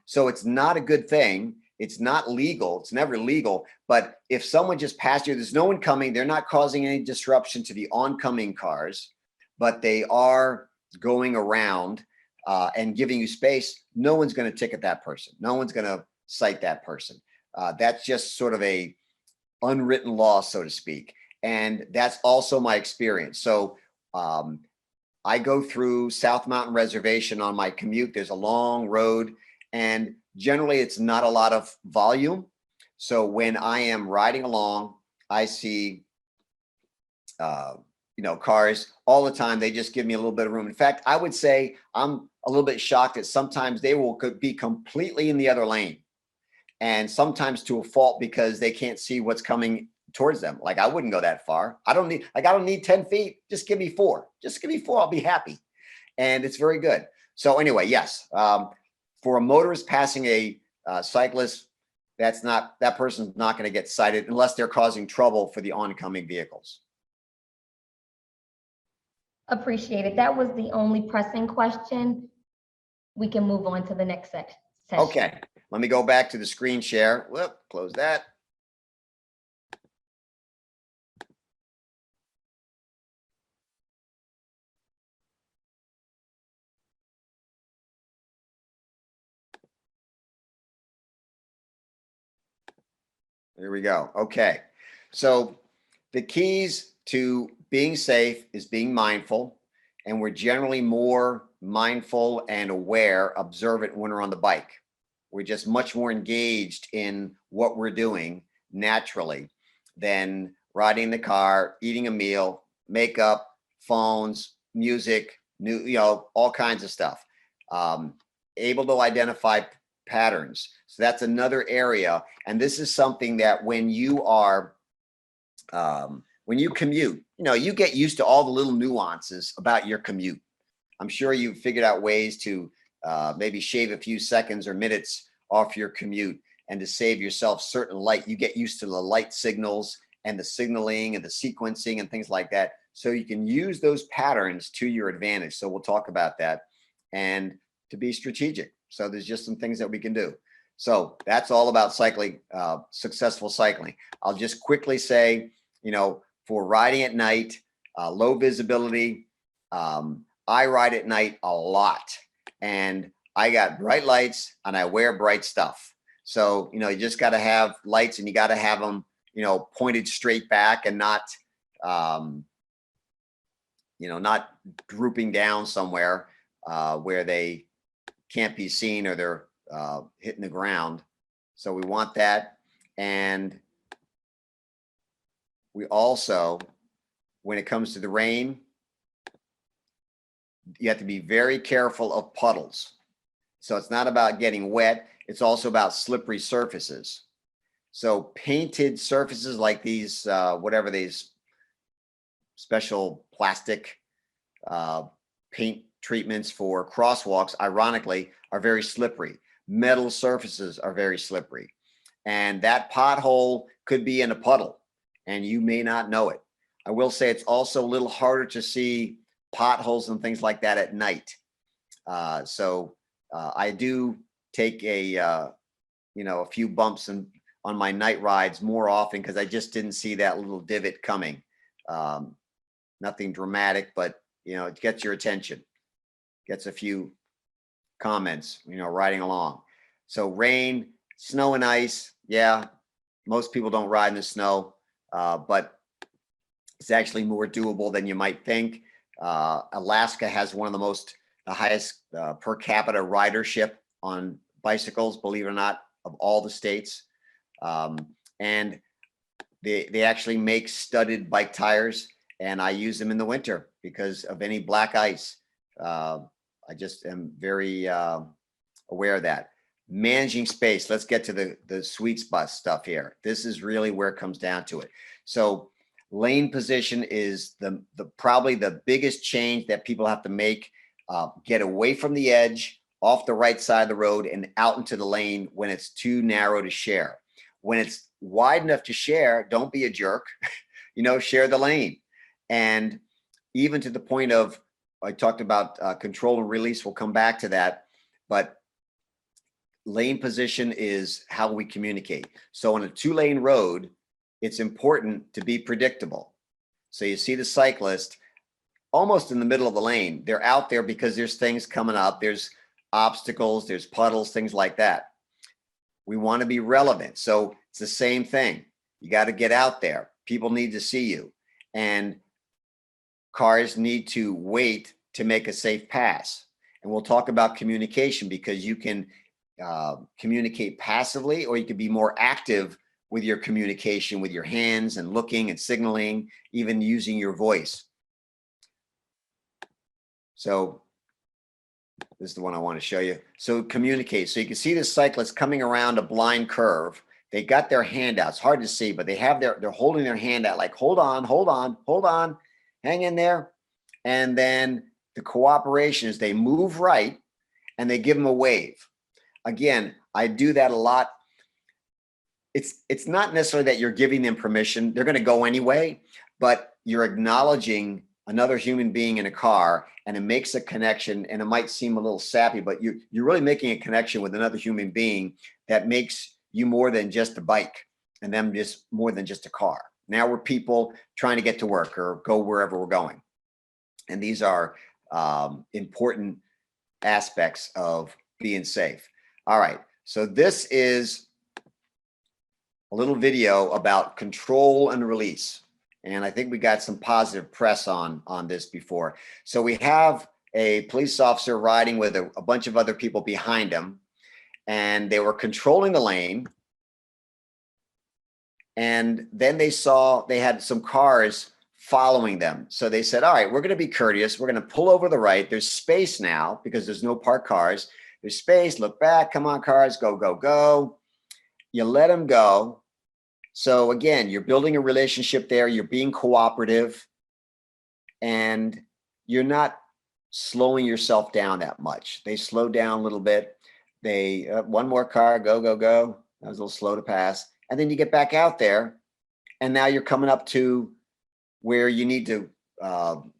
So it's not a good thing. It's not legal. It's never legal. But if someone just passed you, there's no one coming. They're not causing any disruption to the oncoming cars, but they are going around and giving you space. No one's going to ticket that person. No one's going to cite that person. That's just sort of a unwritten law, so to speak. And that's also my experience. So I go through South Mountain Reservation on my commute. There's a long road and generally it's not a lot of volume. So when I am riding along, I see, cars all the time. They just give me a little bit of room. In fact, I would say I'm a little bit shocked that sometimes they will be completely in the other lane and sometimes to a fault because they can't see what's coming towards them. Like I wouldn't go that far. I don't need 10 feet. Just give me 4. Just give me 4. I'll be happy. And it's very good. So anyway, yes, for a motorist passing a cyclist, that person's not going to get cited unless they're causing trouble for the oncoming vehicles. Appreciate it. That was the only pressing question. We can move on to the next session. Okay, let me go back to the screen share. Whoop, close that. There we go. Okay. So the keys to being safe is being mindful. And we're generally more mindful and aware, observant when we're on the bike. We're just much more engaged in what we're doing naturally than riding the car, eating a meal, makeup, phones, music, all kinds of stuff. Able to identify patterns. So that's another area. And this is something that when you commute, you get used to all the little nuances about your commute. I'm sure you've figured out ways to maybe shave a few seconds or minutes off your commute and to save yourself certain light. You get used to the light signals and the signaling and the sequencing and things like that. So you can use those patterns to your advantage. So we'll talk about that and to be strategic. So there's just some things that we can do. So that's all about cycling, successful cycling. I'll just quickly say, for riding at night, low visibility, I ride at night a lot and I got bright lights and I wear bright stuff. So, you just got to have lights and you got to have them, pointed straight back and not, not drooping down somewhere where they can't be seen or they're hitting the ground. So we want that. And we also, when it comes to the rain, you have to be very careful of puddles. So it's not about getting wet. It's also about slippery surfaces. So painted surfaces like these, whatever these special plastic paint treatments for crosswalks, ironically, are very slippery. Metal surfaces are very slippery. And that pothole could be in a puddle and you may not know it. I will say it's also a little harder to see potholes and things like that at night. So I do take a few bumps on my night rides more often because I just didn't see that little divot coming. Nothing dramatic, but it gets your attention, gets a few comments, riding along. So rain, snow and ice. Yeah, most people don't ride in the snow, but it's actually more doable than you might think. Alaska has one of the highest per capita ridership on bicycles, believe it or not, of all the states. And they actually make studded bike tires, and I use them in the winter because of any black ice. I just am very aware of that. Managing space. Let's get to the sweet spot stuff here. This is really where it comes down to it. So lane position is probably the biggest change that people have to make. Get away from the edge, off the right side of the road and out into the lane when it's too narrow to share. When it's wide enough to share, don't be a jerk, share the lane. And even to the point of, I talked about control and release, we'll come back to that, but lane position is how we communicate. So on a 2-lane road, it's important to be predictable. So you see the cyclist almost in the middle of the lane. They're out there because there's things coming up. There's obstacles, there's puddles, things like that. We want to be relevant. So it's the same thing. You got to get out there. People need to see you. And cars need to wait to make a safe pass. And we'll talk about communication because you can communicate passively or you can be more active with your communication with your hands and looking and signaling, even using your voice. So this is the one I want to show you. So communicate. So you can see the cyclist coming around a blind curve They got their hand out. It's hard to see, but they're holding their hand out like, hold on, hold on, hold on, hang in there. And then the cooperation is they move right and they give them a wave. Again, I do that a lot. It's not necessarily that you're giving them permission. They're going to go anyway, but you're acknowledging another human being in a car, and it makes a connection. And it might seem a little sappy, but you're really making a connection with another human being that makes you more than just a bike and them just more than just a car. Now we're people trying to get to work or go wherever we're going. And these are important aspects of being safe. All right. So this is a little video about control and release. And I think we got some positive press on this before. So we have a police officer riding with a bunch of other people behind him, and they were controlling the lane. And then they saw they had some cars following them. So they said, all right, we're going to be courteous. We're going to pull over the right. There's space now because there's no parked cars. There's space. Look back. Come on, cars. Go, go, go. You let them go. So again, you're building a relationship there. You're being cooperative, and you're not slowing yourself down that much. They slow down a little bit. They one more car, go, go, go. That was a little slow to pass. And then you get back out there, and now you're coming up to where you need to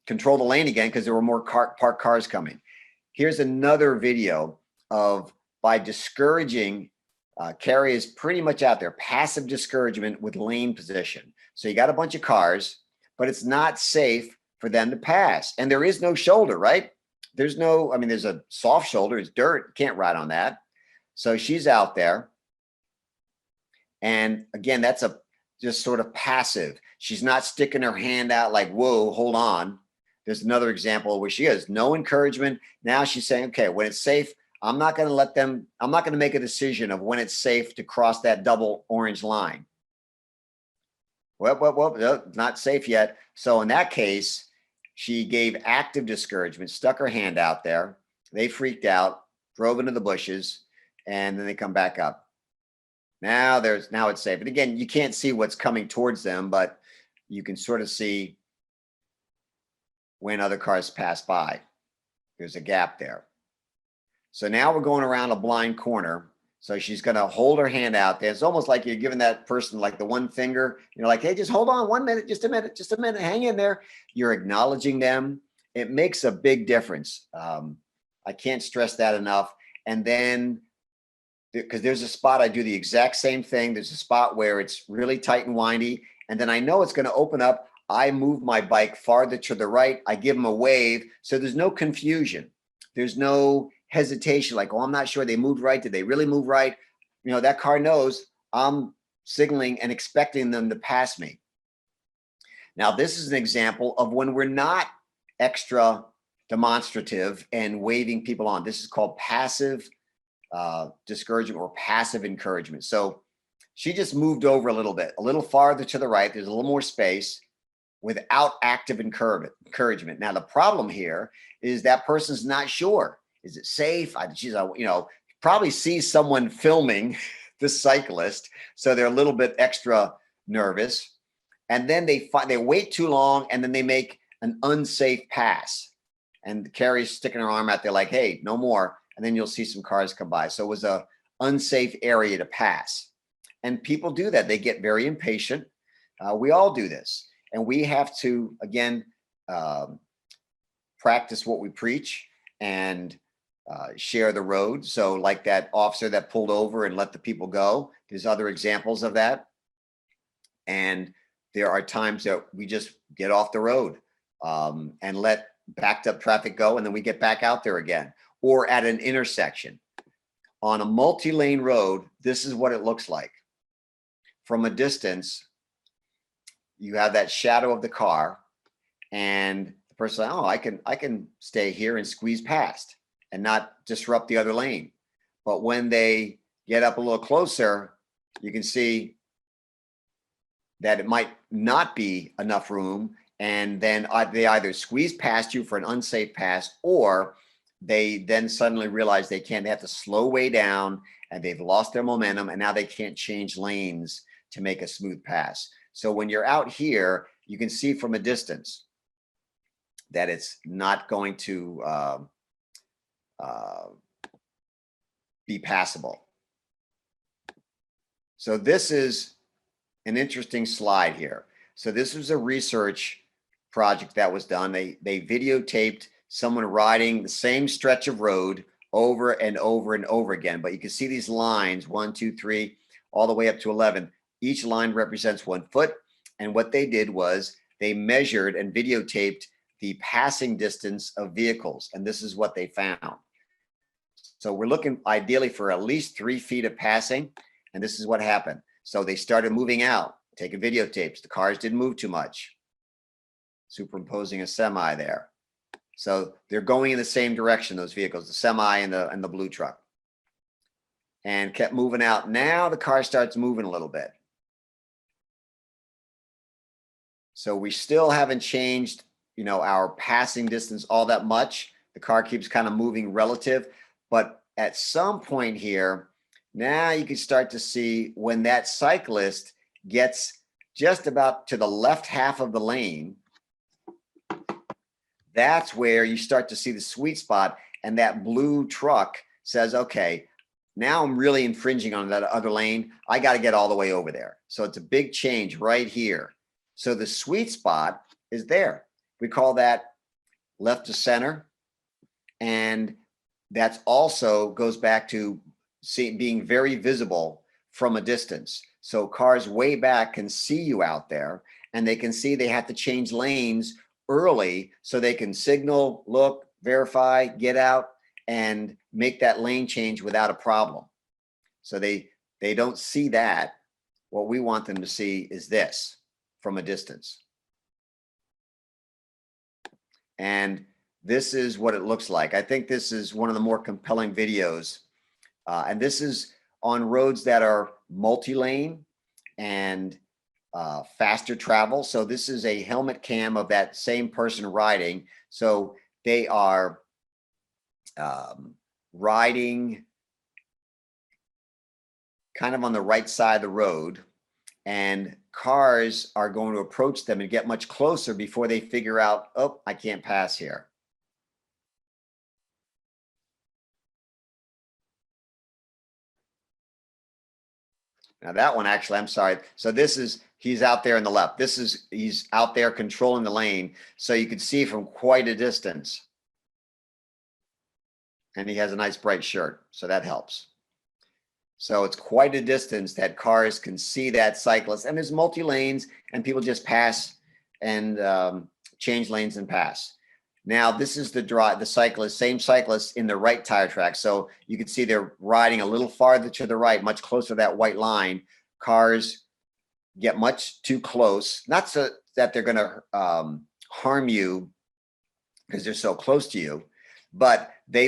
control the lane again because there were more parked cars coming. Here's another video of by discouraging. Carrie is pretty much out there, passive discouragement with lane position. So you got a bunch of cars, but it's not safe for them to pass. And there is no shoulder, right? There's no, I mean, there's a soft shoulder, it's dirt, can't ride on that. So she's out there. And again, that's just sort of passive. She's not sticking her hand out like, whoa, hold on. There's another example where she has no encouragement. Now she's saying, okay, when it's safe, I'm not going to let them, I'm not going to make a decision of when it's safe to cross that double orange line. Well, no, not safe yet. So in that case, she gave active discouragement, stuck her hand out there. They freaked out, drove into the bushes, and then they come back up. Now it's safe. And again, you can't see what's coming towards them, but you can sort of see when other cars pass by. There's a gap there. So now we're going around a blind corner. So she's going to hold her hand out there. It's almost like you're giving that person like the one finger. You're like, hey, just hold on 1 minute, just a minute, hang in there. You're acknowledging them. It makes a big difference. I can't stress that enough. And then, because there's a spot I do the exact same thing. There's a spot where it's really tight and windy. And then I know it's going to open up. I move my bike farther to the right. I give them a wave. So there's no confusion. There's no hesitation, like, oh, I'm not sure they moved right. Did they really move right? You know, that car knows I'm signaling and expecting them to pass me. Now, this is an example of when we're not extra demonstrative and waving people on. This is called passive discouragement or passive encouragement. So she just moved over a little bit, a little farther to the right. There's a little more space without active encouragement. Now, the problem here is that person's not sure. Is it safe? She's, you know, probably sees someone filming this cyclist, so they're a little bit extra nervous. And then they wait too long, and then they make an unsafe pass. And Carrie's sticking her arm out there like, hey, no more. And then you'll see some cars come by. So it was a unsafe area to pass. And people do that. They get very impatient. We all do this. And we have to, again, practice what we preach and share the road. So like that officer that pulled over and let the people go, there's other examples of that. And there are times that we just get off the road and let backed up traffic go, and then we get back out there again. Or at an intersection. On a multi-lane road, this is what it looks like. From a distance, you have that shadow of the car, and the person, oh, I can stay here and squeeze past and not disrupt the other lane. But when they get up a little closer, you can see that it might not be enough room, and then they either squeeze past you for an unsafe pass, or they then suddenly realize they can't, they have to slow way down and they've lost their momentum and now they can't change lanes to make a smooth pass. So when you're out here, you can see from a distance that it's not going to be passable. So this is an interesting slide here. So this was a research project that was done. They videotaped someone riding the same stretch of road over and over and over again. But you can see these lines, 1, 2, 3, all the way up to 11. Each line represents 1 foot. And what they did was they measured and videotaped the passing distance of vehicles. And this is what they found. So we're looking ideally for at least 3 feet of passing. And this is what happened. So they started moving out, taking videotapes. The cars didn't move too much. Superimposing a semi there. So they're going in the same direction, those vehicles, the semi and the blue truck. And kept moving out. Now the car starts moving a little bit. So we still haven't changed, you know, our passing distance all that much. The car keeps kind of moving relative. But at some point here, now you can start to see when that cyclist gets just about to the left half of the lane, that's where you start to see the sweet spot. And that blue truck says, okay, now I'm really infringing on that other lane. I got to get all the way over there. So it's a big change right here. So the sweet spot is there. We call that left to center. And that's also goes back to being very visible from a distance. So cars way back can see you out there and they can see they have to change lanes early so they can signal, look, verify, get out and make that lane change without a problem. So they don't see that. What we want them to see is this from a distance. And this is what it looks like. I think this is one of the more compelling videos. And this is on roads that are multi-lane and faster travel. So this is a helmet cam of that same person riding. So they are riding kind of on the right side of the road, and cars are going to approach them and get much closer before they figure out, oh, I can't pass here. Now that one, actually, I'm sorry. So this is, he's out there in the left. This is, he's out there controlling the lane. So you can see from quite a distance. And he has a nice bright shirt. So that helps. So it's quite a distance that cars can see that cyclist. And there's multi-lanes and people just pass and change lanes and pass. Now this is the cyclist, same cyclist in the right tire track. So you can see they're riding a little farther to the right, much closer to that white line. Cars get much too close, not so that they're going to harm you because they're so close to you, but they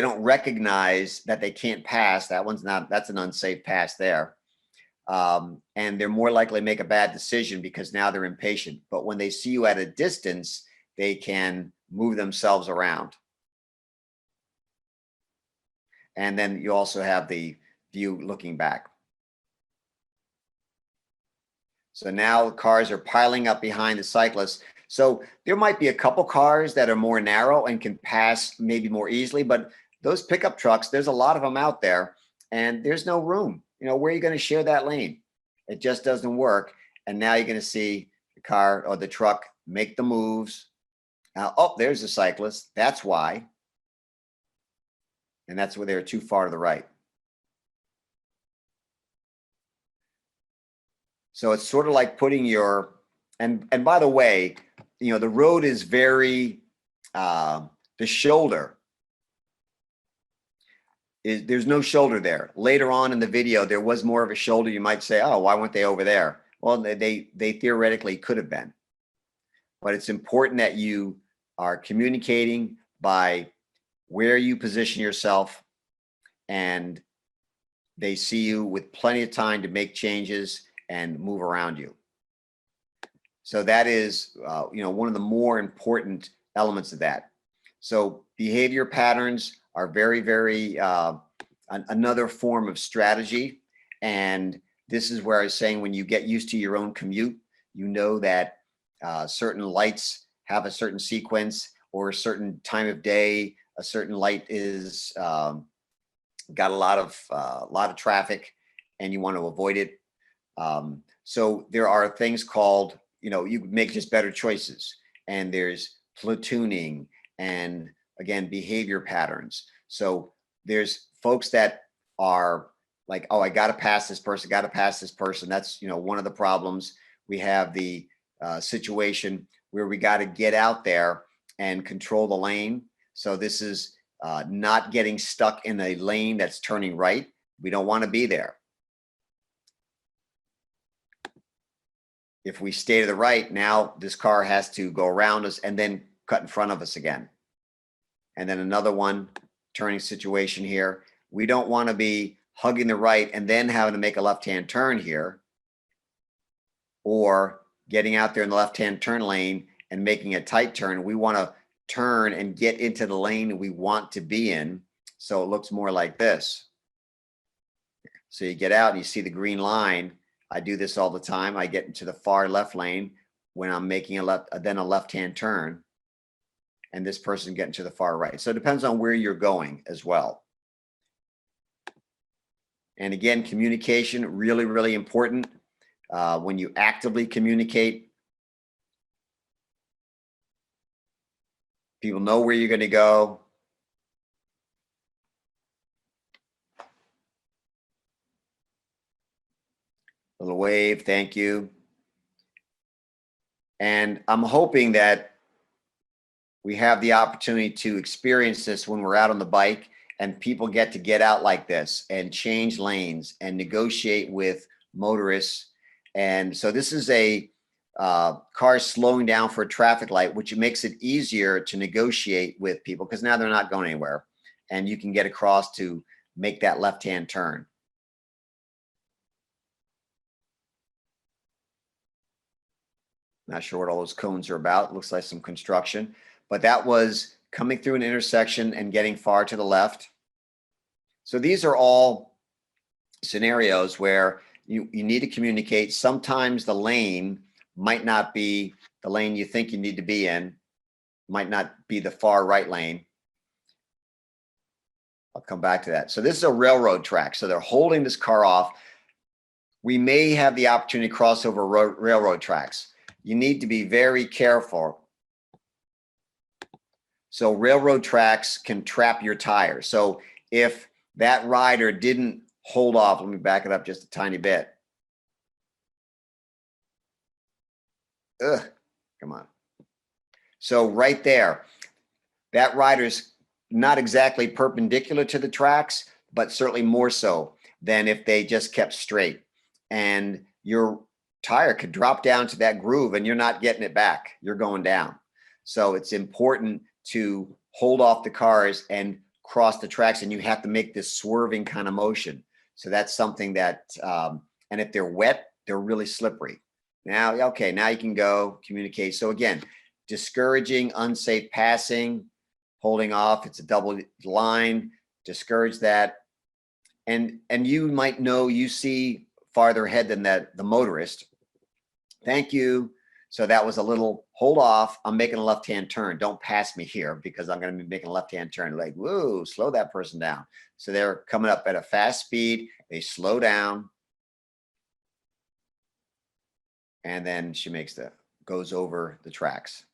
don't recognize that they can't pass. That's an unsafe pass there. And they're more likely to make a bad decision because now they're impatient. But when they see you at a distance, they can move themselves around. And then you also have the view looking back. So now cars are piling up behind the cyclists. So there might be a couple cars that are more narrow and can pass maybe more easily, but those pickup trucks, there's a lot of them out there and there's no room. You know, where are you going to share that lane? It just doesn't work. And now you're going to see the car or the truck make the moves. Now, oh, there's a cyclist. That's why. And that's where they're too far to the right. So it's sort of like putting your, and by the way, you know, the road is very, the shoulder is, there's no shoulder there. Later on in the video, there was more of a shoulder. You might say, oh, why weren't they over there? Well, they theoretically could have been. But it's important that you are communicating by where you position yourself and they see you with plenty of time to make changes and move around you. So that is, you know, one of the more important elements of that. So behavior patterns are very, very another form of strategy. And this is where I was saying, when you get used to your own commute, you know that certain lights have a certain sequence, or a certain time of day, a certain light is got a lot of traffic, and you want to avoid it. So there are things called, you make just better choices, and there's platooning, and again, behavior patterns. So there's folks that are like, oh, I got to pass this person, got to pass this person. That's, one of the problems. We have the situation where we got to get out there and control the lane. So this is not getting stuck in a lane that's turning right. We don't want to be there. If we stay to the right, now this car has to go around us and then cut in front of us again. And then another one, turning situation here. We don't want to be hugging the right and then having to make a left-hand turn here, or getting out there in the left-hand turn lane and making a tight turn. We want to turn and get into the lane we want to be in. So it looks more like this. So you get out and you see the green line. I do this all the time. I get into the far left lane when I'm making a left-hand turn, and this person getting to the far right. So it depends on where you're going as well. And again, communication, really, really important. When you actively communicate, people know where you're going to go. A little wave, thank you. And I'm hoping that we have the opportunity to experience this when we're out on the bike, and people get to get out like this and change lanes and negotiate with motorists. And so this is a car slowing down for a traffic light, which makes it easier to negotiate with people, because now they're not going anywhere, and you can get across to make that left-hand turn. Not sure what all those cones are about. Looks like some construction, but that was coming through an intersection and getting far to the left. So these are all scenarios where you need to communicate. Sometimes the lane might not be the lane you think you need to be in, might not be the far right lane. I'll come back to that. So this is a railroad track. So they're holding this car off. We may have the opportunity to cross over railroad tracks. You need to be very careful. So railroad tracks can trap your tires. So if that rider didn't hold off, let me back it up just a tiny bit. Come on. So right there, that rider's not exactly perpendicular to the tracks, but certainly more so than if they just kept straight. And your tire could drop down to that groove and you're not getting it back. You're going down. So it's important to hold off the cars and cross the tracks, and you have to make this swerving kind of motion. So that's something that, and if they're wet, they're really slippery. Now, okay, now you can go communicate. So again, discouraging unsafe passing, holding off, it's a double line, discourage that. And you might know, you see farther ahead than that, the motorist. Thank you. So that was a little hold off. I'm making a left-hand turn. Don't pass me here, because I'm going to be making a left-hand turn. Like, whoa, slow that person down. So they're coming up at a fast speed. They slow down. And then she goes over the tracks.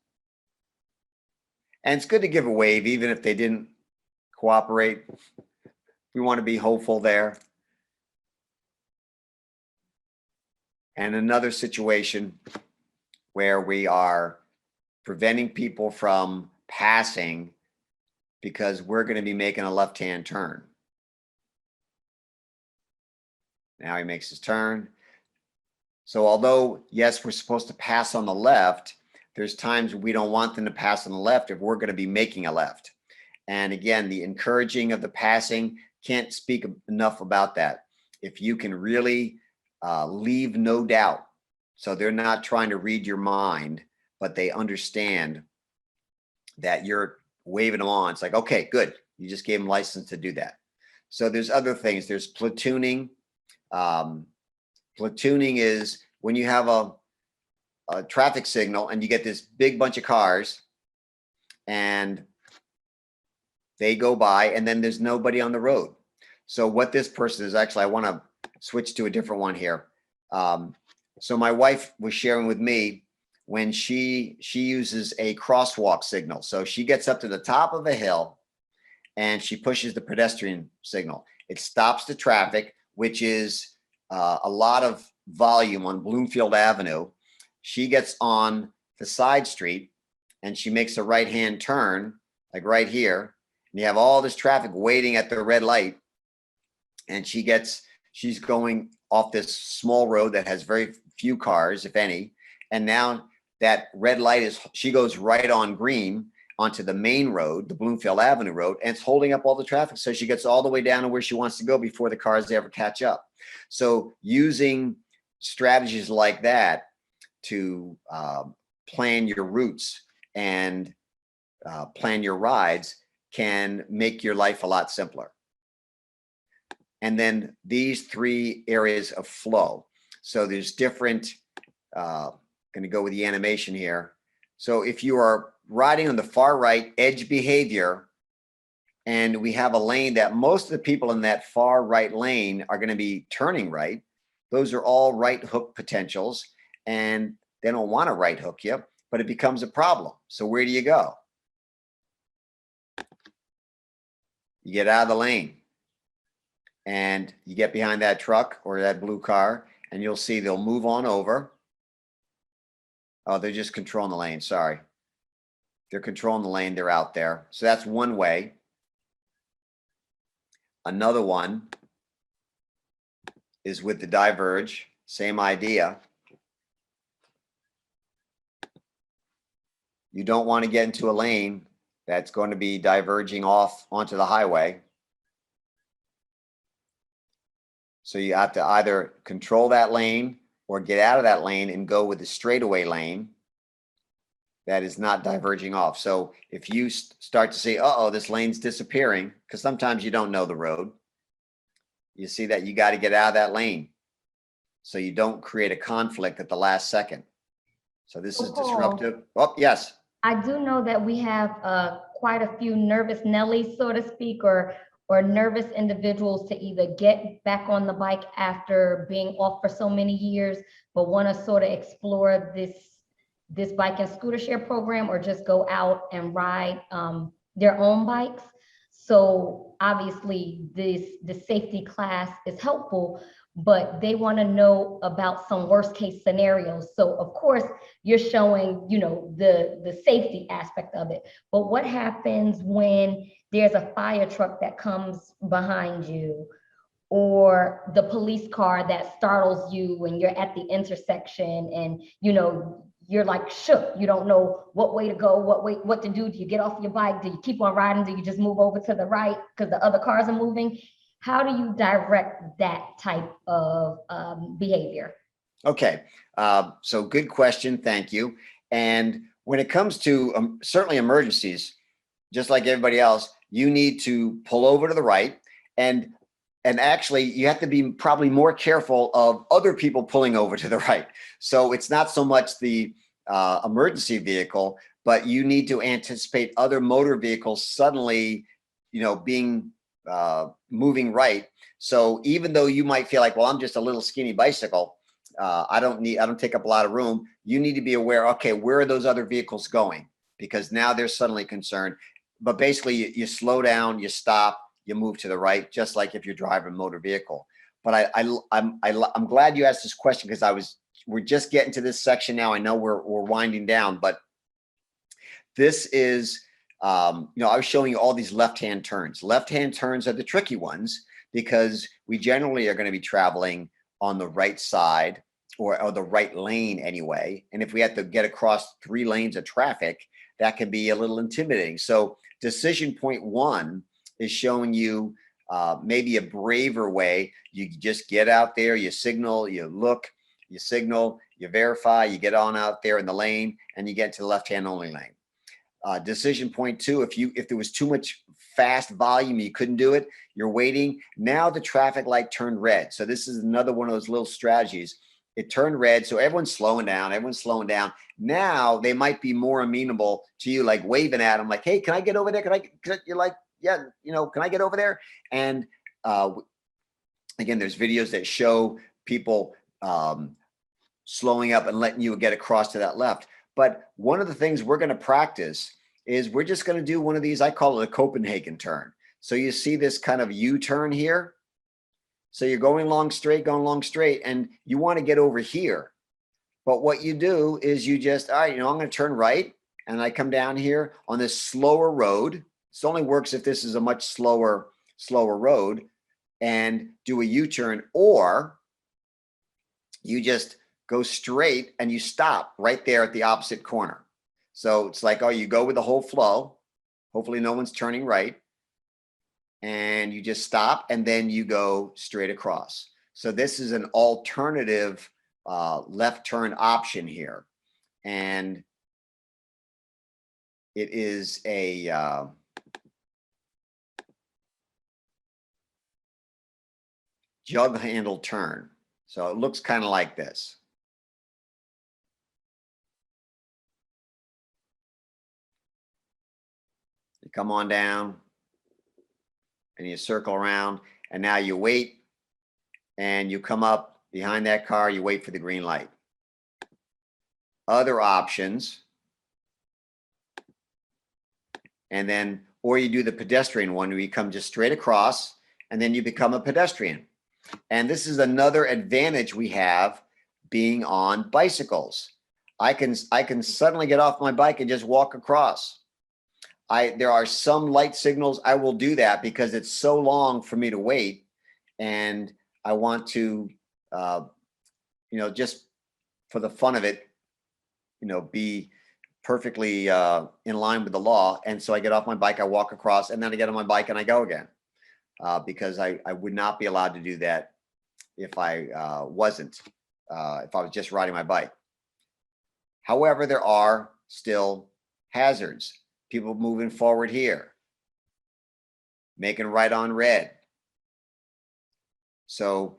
And it's good to give a wave, even if they didn't cooperate. We want to be hopeful there. And another situation where we are preventing people from passing because we're going to be making a left-hand turn. Now he makes his turn. So although, yes, we're supposed to pass on the left, there's times we don't want them to pass on the left if we're going to be making a left. And again, the encouraging of the passing, can't speak enough about that. If you can really leave no doubt, so they're not trying to read your mind, but they understand that you're waving them on. It's like, okay, good. You just gave them license to do that. So there's other things. There's platooning. Platooning is when you have a traffic signal and you get this big bunch of cars and they go by and then there's nobody on the road. So what this person is actually, I want to switch to a different one here. So my wife was sharing with me when she uses a crosswalk signal. So she gets up to the top of a hill and she pushes the pedestrian signal. It stops the traffic, which is a lot of volume on Bloomfield Avenue. She gets on the side street and she makes a right-hand turn, like right here. And you have all this traffic waiting at the red light. And she's going off this small road that has very few cars, if any. And now that red light she goes right on green onto the main road, the Bloomfield Avenue road, and it's holding up all the traffic. So she gets all the way down to where she wants to go before the cars ever catch up. So using strategies like that to plan your routes and plan your rides can make your life a lot simpler. And then these 3 areas of flow. So there's different, going to go with the animation here. So if you are riding on the far right edge behavior, and we have a lane that most of the people in that far right lane are going to be turning right, those are all right hook potentials, and they don't want to right hook you, but it becomes a problem. So where do you go? You get out of the lane and you get behind that truck or that blue car, and you'll see they'll move on over. Oh, they're just controlling the lane. Sorry. They're controlling the lane. They're out there. So that's one way. Another one is with the diverge. Same idea. You don't want to get into a lane that's going to be diverging off onto the highway. So you have to either control that lane or get out of that lane and go with the straightaway lane that is not diverging off. So if you start to see, uh-oh, this lane's disappearing, because sometimes you don't know the road, you see that you got to get out of that lane so you don't create a conflict at the last second. So this is disruptive. Oh, yes. I do know that we have quite a few nervous Nellies, so to speak, or nervous individuals to either get back on the bike after being off for so many years, but want to sort of explore this bike and scooter share program, or just go out and ride their own bikes. So obviously the safety class is helpful, but they want to know about some worst case scenarios. So of course you're showing, the safety aspect of it, but what happens when there's a fire truck that comes behind you, or the police car that startles you when you're at the intersection, and you're like shook, you don't know what way to go, what to do. Do you get off your bike? Do you keep on riding? Do you just move over to the right because the other cars are moving? How do you direct that type of behavior? Okay, so good question, thank you. And when it comes to certainly emergencies, just like everybody else, you need to pull over to the right, and actually you have to be probably more careful of other people pulling over to the right. So it's not so much the emergency vehicle, but you need to anticipate other motor vehicles suddenly, being moving right. So even though you might feel like, well, I'm just a little skinny bicycle, I don't take up a lot of room. You need to be aware, okay, where are those other vehicles going? Because now they're suddenly concerned. But basically you slow down, you stop, you move to the right, just like if you're driving a motor vehicle. But I'm glad you asked this question, because we're just getting to this section now. I know we're winding down, but this is, I was showing you all these left-hand turns. Left-hand turns are the tricky ones, because we generally are going to be traveling on the right side or the right lane anyway. And if we have to get across 3 lanes of traffic, that can be a little intimidating. So decision point 1 is showing you maybe a braver way. You just get out there, you signal, you look, you signal, you verify, you get on out there in the lane, and you get to the left-hand only lane. Decision point 2, if there was too much fast volume, you couldn't do it, you're waiting. Now the traffic light turned red. So this is another one of those little strategies. It turned red, so everyone's slowing down. Now they might be more amenable to you, like waving at them, like, hey, can I get over there? You're like, yeah, can I get over there? And again, there's videos that show people slowing up and letting you get across to that left. But one of the things we're going to practice is we're just going to do one of these, I call it a Copenhagen turn. So you see this kind of U-turn here. So you're going along straight, and you want to get over here. But what you do is you just, all right, I'm going to turn right, and I come down here on this slower road. This only works if this is a much slower road, and do a U-turn, or you just go straight and you stop right there at the opposite corner. So it's like, oh, you go with the whole flow. Hopefully no one's turning right. And you just stop, and then you go straight across. So this is an alternative left turn option here. And it is a jug handle turn. So it looks kind of like this. You come on down and you circle around, and now you wait, and you come up behind that car, you wait for the green light. Other options, and then, or you do the pedestrian one where you come just straight across, and then you become a pedestrian. And this is another advantage we have being on bicycles. I can suddenly get off my bike and just walk across. There are some light signals I will do that because it's so long for me to wait, and I want to, just for the fun of it, be perfectly in line with the law. And so I get off my bike, I walk across, and then I get on my bike and I go again, because I would not be allowed to do that if I wasn't, if I was just riding my bike. However, there are still hazards. People moving forward here, making right on red. So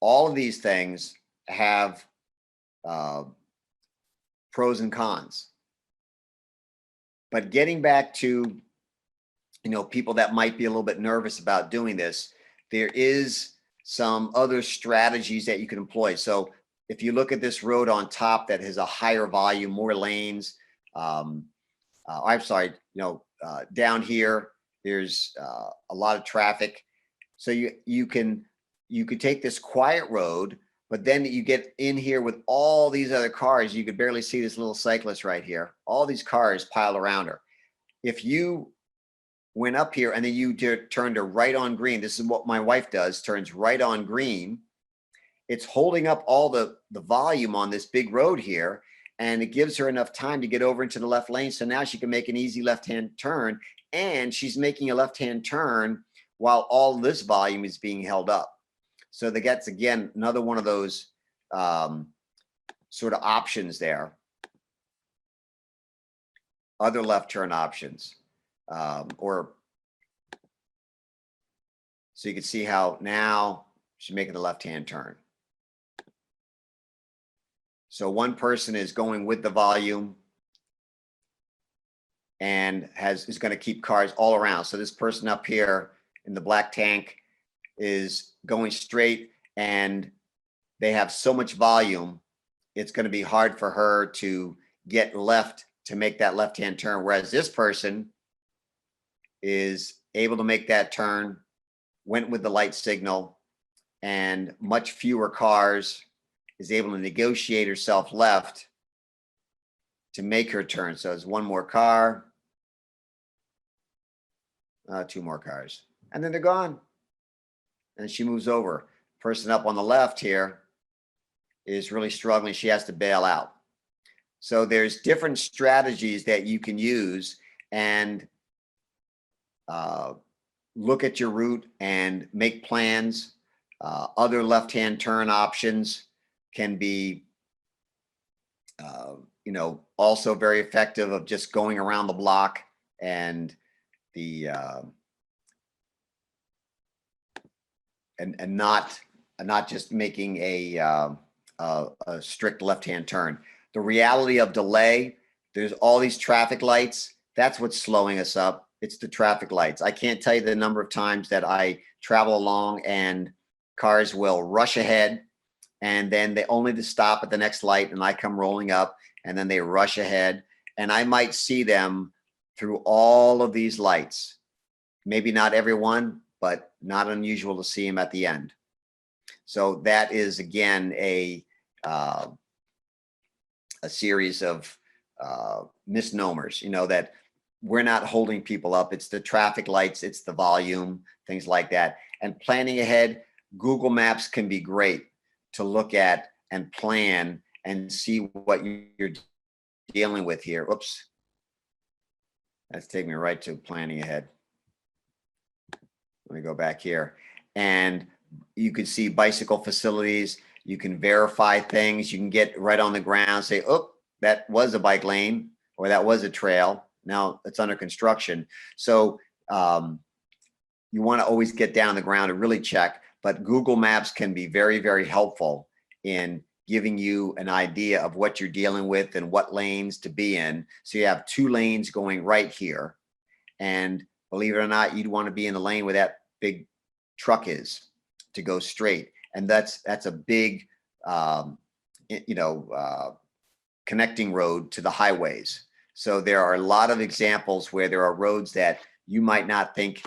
all of these things have pros and cons. But getting back to, people that might be a little bit nervous about doing this, there is some other strategies that you can employ. So if you look at this road on top that has a higher volume, more lanes, I'm sorry, down here, there's a lot of traffic. So you could take this quiet road, but then you get in here with all these other cars. You could barely see this little cyclist right here. All these cars piled around her. If you went up here and then you turned to right on green, this is what my wife does, turns right on green. It's holding up all the volume on this big road here, and it gives her enough time to get over into the left lane. So now she can make an easy left-hand turn, and she's making a left-hand turn while all this volume is being held up. So that's, again, another one of those sort of options there. Other left turn options, so you can see how now she's making the left-hand turn. So one person is going with the volume and is going to keep cars all around. So this person up here in the black tank is going straight, and they have so much volume, it's going to be hard for her to get left to make that left-hand turn. Whereas this person is able to make that turn, went with the light signal, and much fewer cars, is able to negotiate herself left to make her turn. So there's one more car, two more cars, and then they're gone. And she moves over. Person up on the left here is really struggling. She has to bail out. So there's different strategies that you can use, and look at your route and make plans. Other left-hand turn options can be you know, also very effective of just going around the block and the and not just making a strict left-hand turn. The reality of delay, there's all these traffic lights. That's what's slowing us up. It's the traffic lights. I can't tell you the number of times that I travel along and cars will rush ahead, and then they only to stop at the next light, and I come rolling up, and then they rush ahead, and I might see them through all of these lights. Maybe not everyone, but not unusual to see them at the end. So that is, again, a series of misnomers, you know, that we're not holding people up. It's the traffic lights, it's the volume, things like that. And planning ahead, Google Maps can be great to look at and plan and see what you're dealing with here. Oops. That's taking me right to planning ahead. Let me go back here. And you can see bicycle facilities. You can verify things. You can get right on the ground, say, oh, that was a bike lane, or that was a trail. Now it's under construction. So you want to always get down on the ground and really check. But Google Maps can be very, very helpful in giving you an idea of what you're dealing with and what lanes to be in. So you have 2 lanes going right here. And believe it or not, you'd want to be in the lane where that big truck is to go straight. And that's a big, connecting road to the highways. So there are a lot of examples where there are roads that you might not think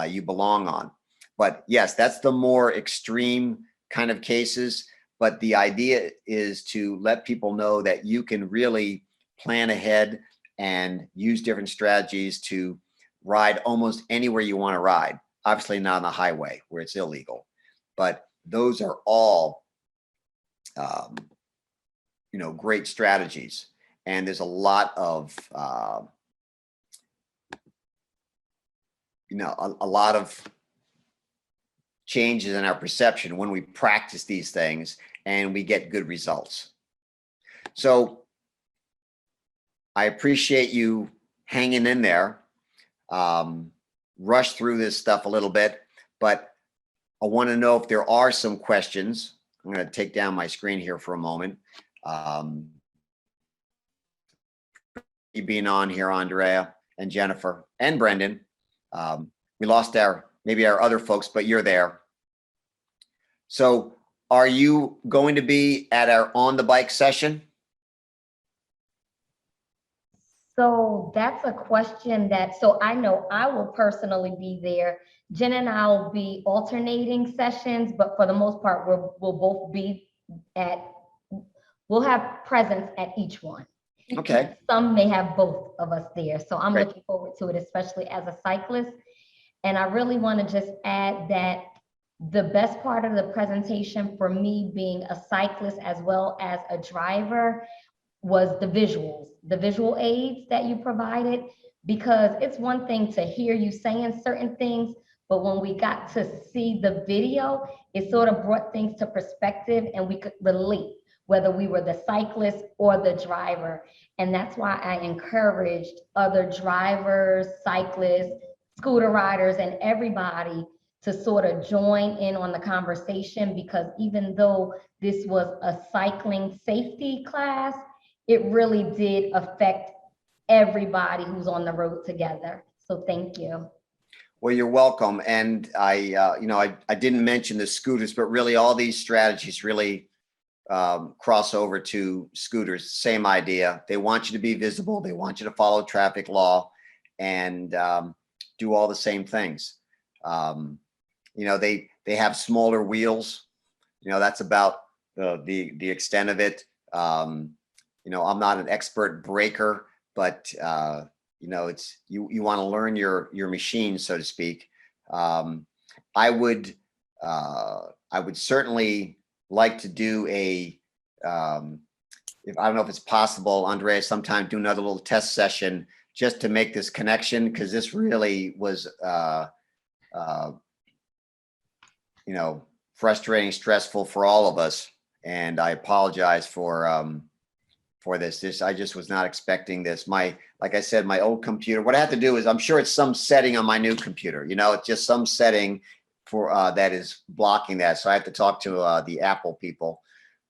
you belong on. But yes, that's the more extreme kind of cases. But the idea is to let people know that you can really plan ahead and use different strategies to ride almost anywhere you want to ride. Obviously not on the highway where it's illegal, but those are all, great strategies. And there's a lot of, a lot of changes in our perception when we practice these things and we get good results. So I appreciate you hanging in there. Rush through this stuff a little bit, but I want to know if there are some questions. I'm going to take down my screen here for a moment. You being on here, Andrea and Jennifer and Brendan. We lost maybe our other folks, but you're there. So are you going to be at our On the Bike session? So that's a question so I know I will personally be there. Jen and I will be alternating sessions, but for the most part, we'll both be we'll have presence at each one. Okay. Some may have both of us there. So I'm Great. looking forward to it, especially as a cyclist. And I really want to just add that the best part of the presentation for me, being a cyclist as well as a driver, was the visual aids that you provided, because it's one thing to hear you saying certain things, but when we got to see the video, it sort of brought things to perspective and we could relate, whether we were the cyclist or the driver. And that's why I encouraged other drivers, cyclists, scooter riders, and everybody to sort of join in on the conversation, because even though this was a cycling safety class, it really did affect everybody who's on the road together. So thank you. Well, you're welcome. And I didn't mention the scooters, but really all these strategies really cross over to scooters. Same idea. They want you to be visible. They want you to follow traffic law and do all the same things. They have smaller wheels. That's about the extent of it. I'm not an expert braker, but it's you want to learn your machine, so to speak. I would certainly like to do if I don't know if it's possible, Andrea, sometime do another little test session just to make this connection, because this really was frustrating, stressful for all of us. And I apologize for for this. I just was not expecting this. Like I said, my old computer, what I have to do is, I'm sure it's some setting on my new computer, it's just some setting for that is blocking that. So I have to talk to the Apple people.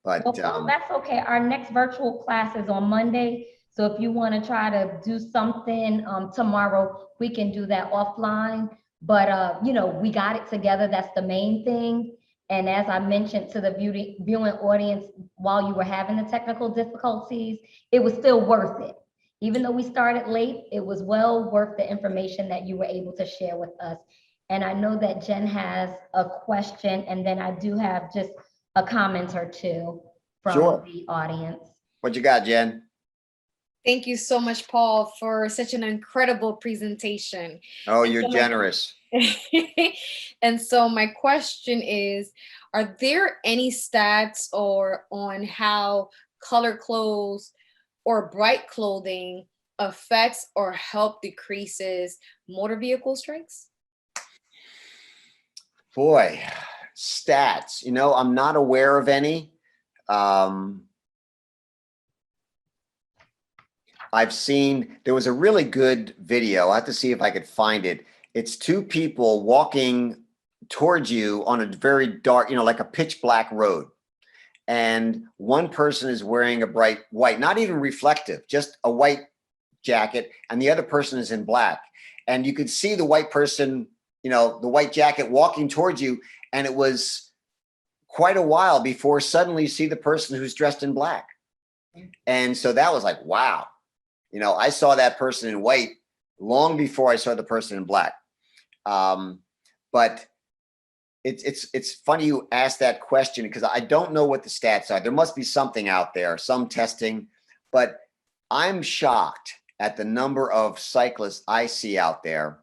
But well, that's okay. Our next virtual class is on Monday. So if you want to try to do something tomorrow, we can do that offline. But we got it together. That's the main thing. And as I mentioned to the viewing audience, while you were having the technical difficulties, it was still worth it. Even though we started late, it was well worth the information that you were able to share with us. And I know that Jen has a question, and then I do have just a comment or two from the audience. What you got, Jen? Thank you so much, Paul, for such an incredible presentation. Oh, you're generous. And so my question is, are there any stats on how color clothes or bright clothing affects or help decreases motor vehicle strikes? Boy, stats, I'm not aware of any. I've seen, there was a really good video. I have to see if I could find it. It's two people walking towards you on a very dark, like a pitch black road. And one person is wearing a bright white, not even reflective, just a white jacket. And the other person is in black. And you could see the white person, the white jacket walking towards you. And it was quite a while before suddenly you see the person who's dressed in black. And so that was like, wow. I saw that person in white long before I saw the person in black. But it's funny you asked that question, because I don't know what the stats are. There must be something out there, some testing, but I'm shocked at the number of cyclists I see out there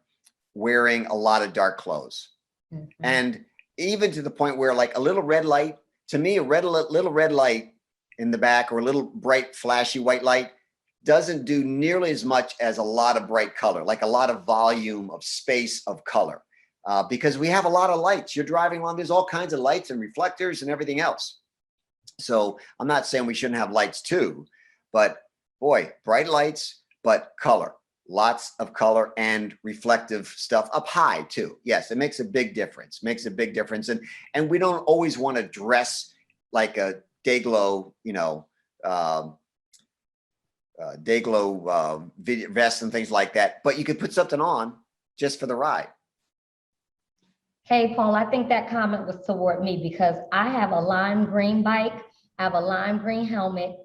wearing a lot of dark clothes. Mm-hmm. And even to the point where, like, a little red light, to me, a little red light in the back, or a little bright, flashy white light, doesn't do nearly as much as a lot of bright color, like a lot of volume of space of color, because we have a lot of lights. You're driving along, there's all kinds of lights and reflectors and everything else. So I'm not saying we shouldn't have lights too, but boy, bright lights, but color, lots of color and reflective stuff up high too. Yes, it makes a big difference, And we don't always want to dress like a Day-Glo, Day-Glo vests and things like that, but you could put something on just for the ride. Hey, Paul, I think that comment was toward me, because I have a lime green bike. I have a lime green helmet.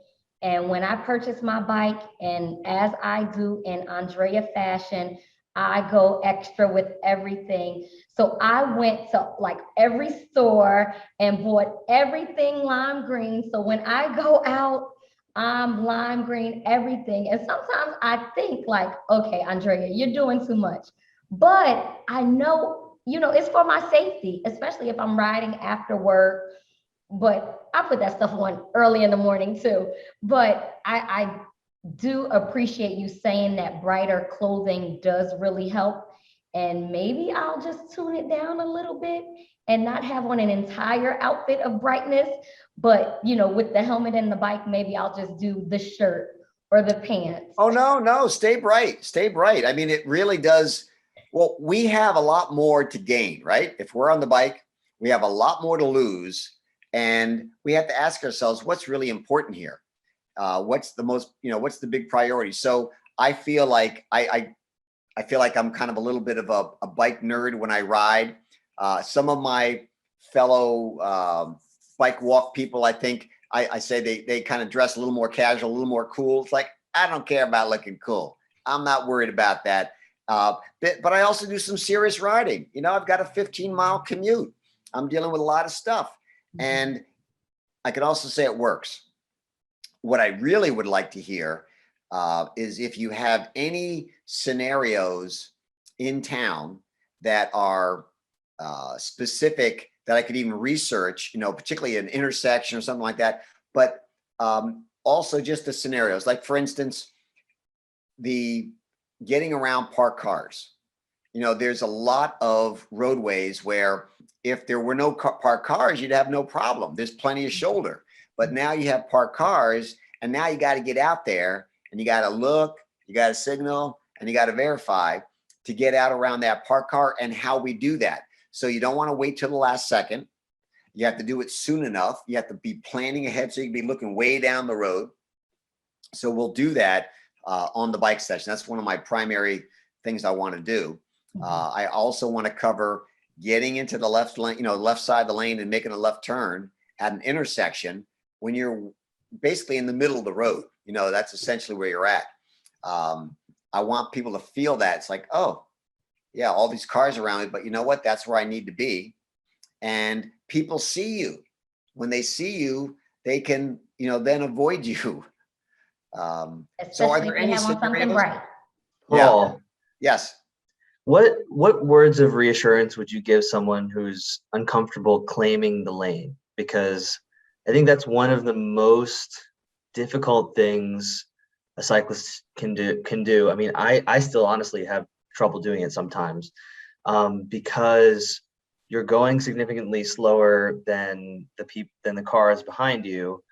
And when I purchased my bike, and as I do in Andrea fashion, I go extra with everything. So I went to like every store and bought everything lime green. So when I go out, I'm lime green, everything. And sometimes I think like, okay, Andrea, you're doing too much. But I know, it's for my safety, especially if I'm riding after work. But I put that stuff on early in the morning too. But I do appreciate you saying that brighter clothing does really help. And maybe I'll just tune it down a little bit and not have on an entire outfit of brightness. But, with the helmet and the bike, maybe I'll just do the shirt or the pants. Oh, no, stay bright. I mean, it really does. Well, we have a lot more to gain, right? If we're on the bike, we have a lot more to lose. And we have to ask ourselves, what's really important here? What's the most, what's the big priority? So I feel like I feel like I'm kind of a little bit of a bike nerd when I ride. Some of my fellow bike walk people, I think I say they kind of dress a little more casual, a little more cool. It's like, I don't care about looking cool. I'm not worried about that. But I also do some serious riding. I've got a 15-mile commute. I'm dealing with a lot of stuff. And I can also say it works. What I really would like to hear is if you have any scenarios in town that are specific that I could even research, particularly an intersection or something like that, but also just the scenarios. Like, for instance, the getting around parked cars. There's a lot of roadways where if there were no parked cars, you'd have no problem. There's plenty of shoulder. But now you have parked cars, And now you got to get out there and you got to look, you got to signal, and you got to verify to get out around that parked car, and how we do that. So you don't want to wait till the last second. You have to do it soon enough. You have to be planning ahead so you can be looking way down the road. So we'll do that on the bike session. That's one of my primary things I want to do. I also want to cover getting into the left lane, left side of the lane and making a left turn at an intersection when you're basically in the middle of the road. That's essentially where you're at. I want people to feel that it's like, oh yeah, all these cars around me, but you know what? That's where I need to be. And people see you. When they see you, they can, then avoid you. So are Especially there if you any have on something scenarios? bright. Paul, Yes. what words of reassurance would you give someone who's uncomfortable claiming the lane? Because I think that's one of the most difficult things a cyclist can do. I mean, I still honestly have trouble doing it sometimes, because you're going significantly slower than the cars behind you.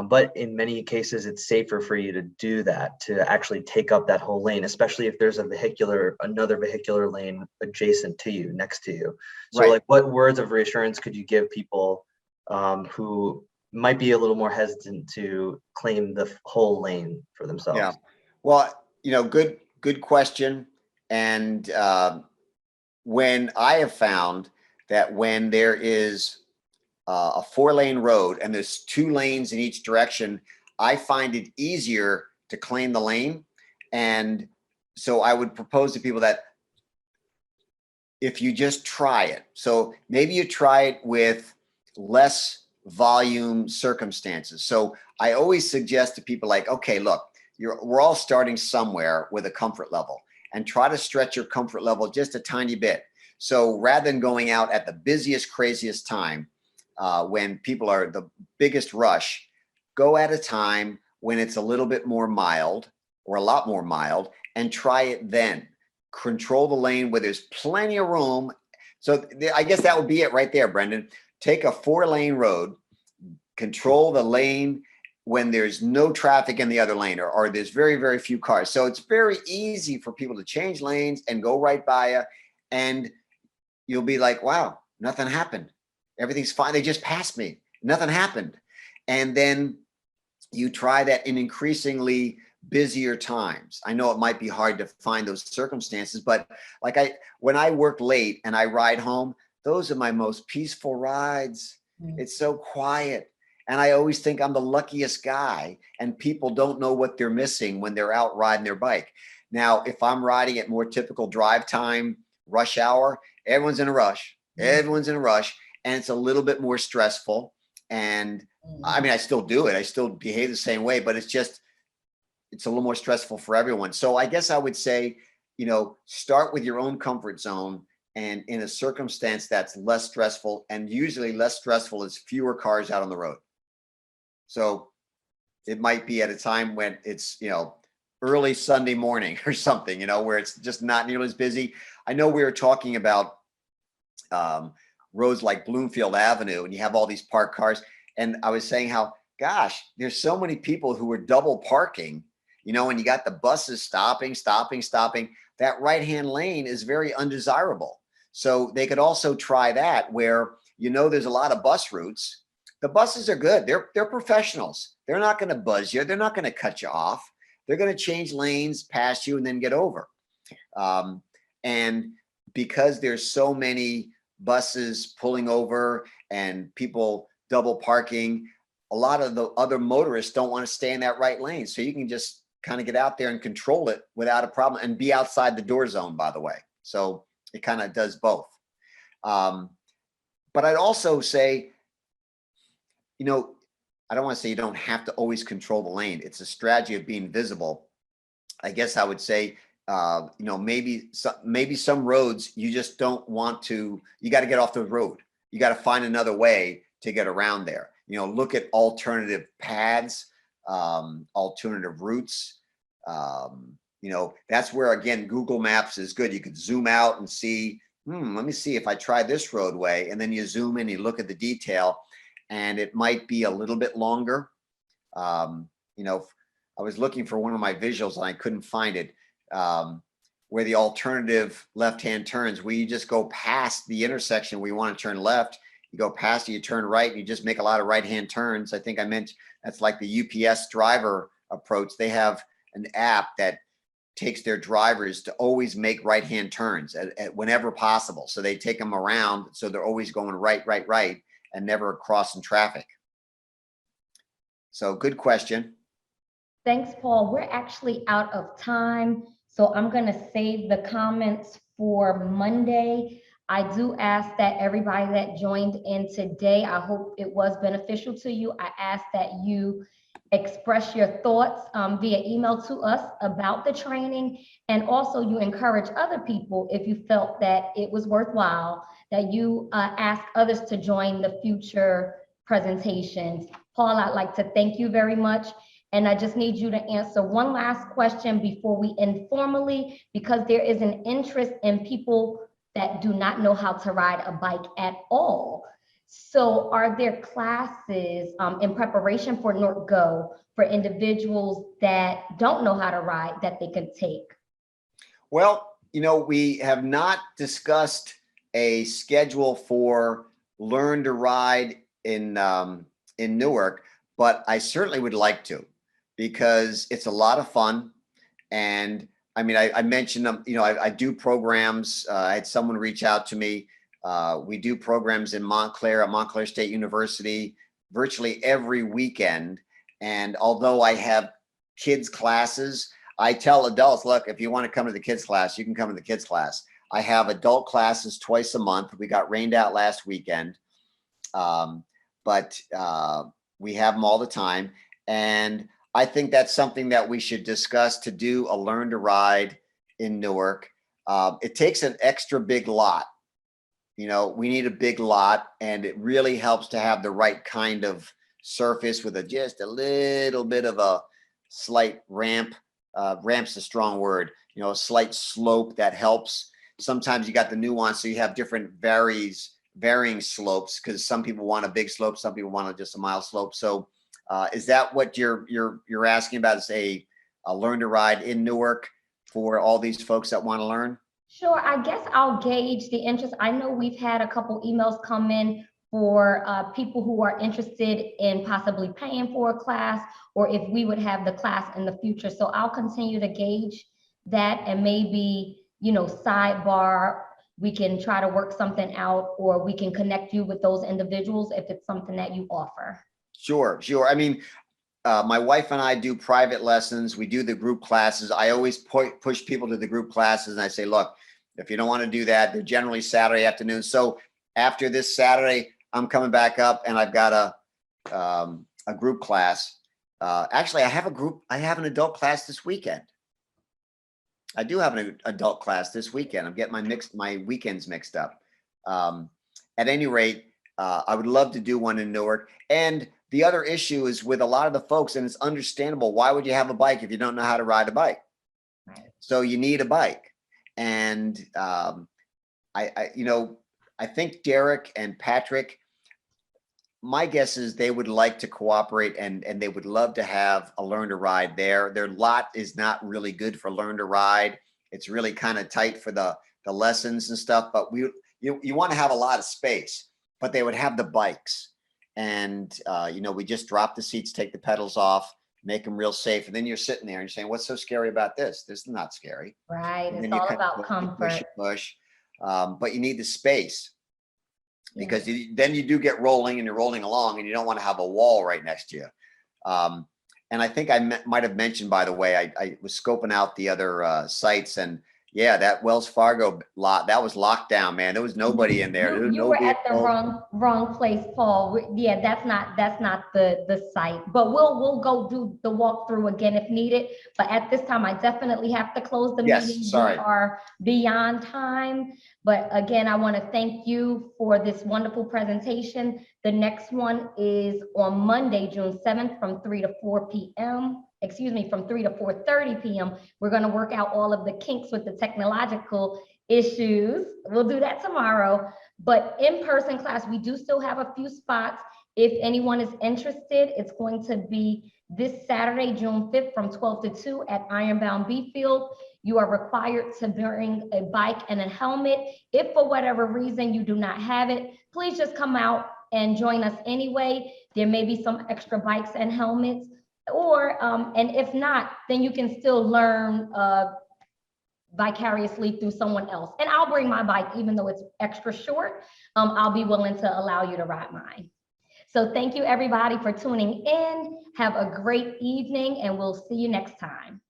But in many cases, it's safer for you to do that, to actually take up that whole lane, especially if there's another vehicular lane adjacent to you, next to you. So Right. like, what words of reassurance could you give people who might be a little more hesitant to claim the whole lane for themselves? Yeah. Well, good question. And when I have found that when there is a 4-lane road and there's 2 lanes in each direction, I find it easier to claim the lane. And so I would propose to people that if you just try it, so maybe you try it with less volume circumstances. So I always suggest to people like, okay, look, we're all starting somewhere with a comfort level, and try to stretch your comfort level just a tiny bit. So rather than going out at the busiest, craziest time, when people are the biggest rush, go at a time when it's a little bit more mild or a lot more mild, and try it then. Control the lane where there's plenty of room. So I guess that would be it right there, Brendan. Take a 4-lane road, control the lane when there's no traffic in the other lane, or there's very, very few cars. So it's very easy for people to change lanes and go right by you. And you'll be like, wow, nothing happened. Everything's fine. They just passed me. Nothing happened. And then you try that in increasingly busier times. I know it might be hard to find those circumstances, but when I work late and I ride home, those are my most peaceful rides. It's so quiet. And I always think I'm the luckiest guy, and people don't know what they're missing when they're out riding their bike. Now, if I'm riding at more typical drive time, rush hour, everyone's in a rush. Everyone's in a rush, and it's a little bit more stressful. And I mean, I still do it. I still behave the same way, but it's a little more stressful for everyone. So I guess I would say, start with your own comfort zone, and in a circumstance that's less stressful, and usually less stressful is fewer cars out on the road. So it might be at a time when it's, early Sunday morning or something, where it's just not nearly as busy. I know we were talking about roads like Bloomfield Avenue, and you have all these parked cars. And I was saying how, gosh, there's so many people who are double parking, and you got the buses stopping. That right-hand lane is very undesirable. So they could also try that where, there's a lot of bus routes. The buses are good. They're professionals. They're not going to buzz you. They're not going to cut you off. They're going to change lanes past you and then get over. And because there's so many buses pulling over and people double parking, a lot of the other motorists don't want to stay in that right lane. So you can just kind of get out there and control it without a problem, and be outside the door zone, by the way. So it kind of does both. But I'd also say, I don't want to say you don't have to always control the lane. It's a strategy of being visible. I guess I would say, maybe some roads you just don't want to, you got to get off the road. You got to find another way to get around there. Look at alternative paths, alternative routes. That's where, again, Google Maps is good. You could zoom out and see, let me see if I try this roadway, and then you zoom in, you look at the detail, and it might be a little bit longer. I was looking for one of my visuals and I couldn't find it. Where the alternative left-hand turns, where you just go past the intersection where you want to turn left, you go past it, you turn right, and you just make a lot of right-hand turns. I think I meant that's like the UPS driver approach. They have an app that takes their drivers to always make right-hand turns at whenever possible. So they take them around, so they're always going right, and never crossing traffic. So good question. Thanks, Paul. We're actually out of time, so I'm going to save the comments for Monday. I do ask that everybody that joined in today, I hope it was beneficial to you. I ask that you express your thoughts via email to us about the training, and also you encourage other people, if you felt that it was worthwhile, that you ask others to join the future presentations. Paul, I'd like to thank you very much. And I just need you to answer one last question before we end formally, because there is an interest in people that do not know how to ride a bike at all. So are there classes in preparation for NewarkGO for individuals that don't know how to ride that they could take? Well, we have not discussed a schedule for Learn to Ride in Newark, but I certainly would like to, because it's a lot of fun. And I mean, I mentioned them, I do programs. I had someone reach out to me. We do programs in Montclair at Montclair State University virtually every weekend. And although I have kids classes, I tell adults, look, if you want to come to the kids class, you can come to the kids class. I have adult classes twice a month. We got rained out last weekend, but we have them all the time. And I think that's something that we should discuss, to do a Learn to Ride in Newark. It takes an extra big lot. We need a big lot, and it really helps to have the right kind of surface with just a little bit of a slight ramp. Ramp's a strong word, a slight slope that helps. Sometimes you got the nuance, so you have different varying slopes, because some people want a big slope, some people want just a mild slope. So is that what you're asking about? Is a Learn to Ride in Newark for all these folks that want to learn? Sure. I guess I'll gauge the interest. I know we've had a couple emails come in for people who are interested in possibly paying for a class, or if we would have the class in the future. So I'll continue to gauge that, and maybe, sidebar, we can try to work something out, or we can connect you with those individuals if it's something that you offer. Sure. I mean, my wife and I do private lessons. We do the group classes. I always push people to the group classes, and I say, look, if you don't want to do that, they're generally Saturday afternoons. So after this Saturday, I'm coming back up, and I've got a group class. Actually, I have an adult class this weekend. I do have an adult class this weekend. I'm getting my weekends mixed up. At any rate, I would love to do one in Newark. And the other issue is with a lot of the folks, and it's understandable, why would you have a bike if you don't know how to ride a bike? Right. So you need a bike. And I think Derek and Patrick, my guess is they would like to cooperate, and they would love to have a Learn to Ride there. Their lot is not really good for Learn to Ride. It's really kind of tight for the lessons and stuff, but you want to have a lot of space, but they would have the bikes. And, we just drop the seats, take the pedals off, make them real safe. And then you're sitting there and you're saying, what's so scary about this? This is not scary. Right. And It's all about comfort. Push. But you need the space, because then you do get rolling, and you're rolling along, and you don't want to have a wall right next to you. And I think I might have mentioned, by the way, I was scoping out the other sites, and yeah, that Wells Fargo lot, that was locked down, man. There was nobody in there. You were at the wrong place, Paul. Yeah, that's not the site. But we'll go do the walkthrough again if needed. But at this time, I definitely have to close the meeting. Sorry. We are beyond time. But again, I want to thank you for this wonderful presentation. The next one is on Monday, June 7th from 3 to 4 p.m. From 3 to 4:30 p.m. We're going to work out all of the kinks with the technological issues. We'll do that tomorrow. But in-person class, we do still have a few spots. If anyone is interested, it's going to be This Saturday, June 5th from 12 to 2 at Ironbound B Field. You are required to bring a bike and a helmet. If for whatever reason you do not have it, please just come out and join us anyway. There may be some extra bikes and helmets, or and if not, then you can still learn vicariously through someone else. And I'll bring my bike, even though it's extra short. I'll be willing to allow you to ride mine. So thank you everybody for tuning in. Have a great evening, and we'll see you next time.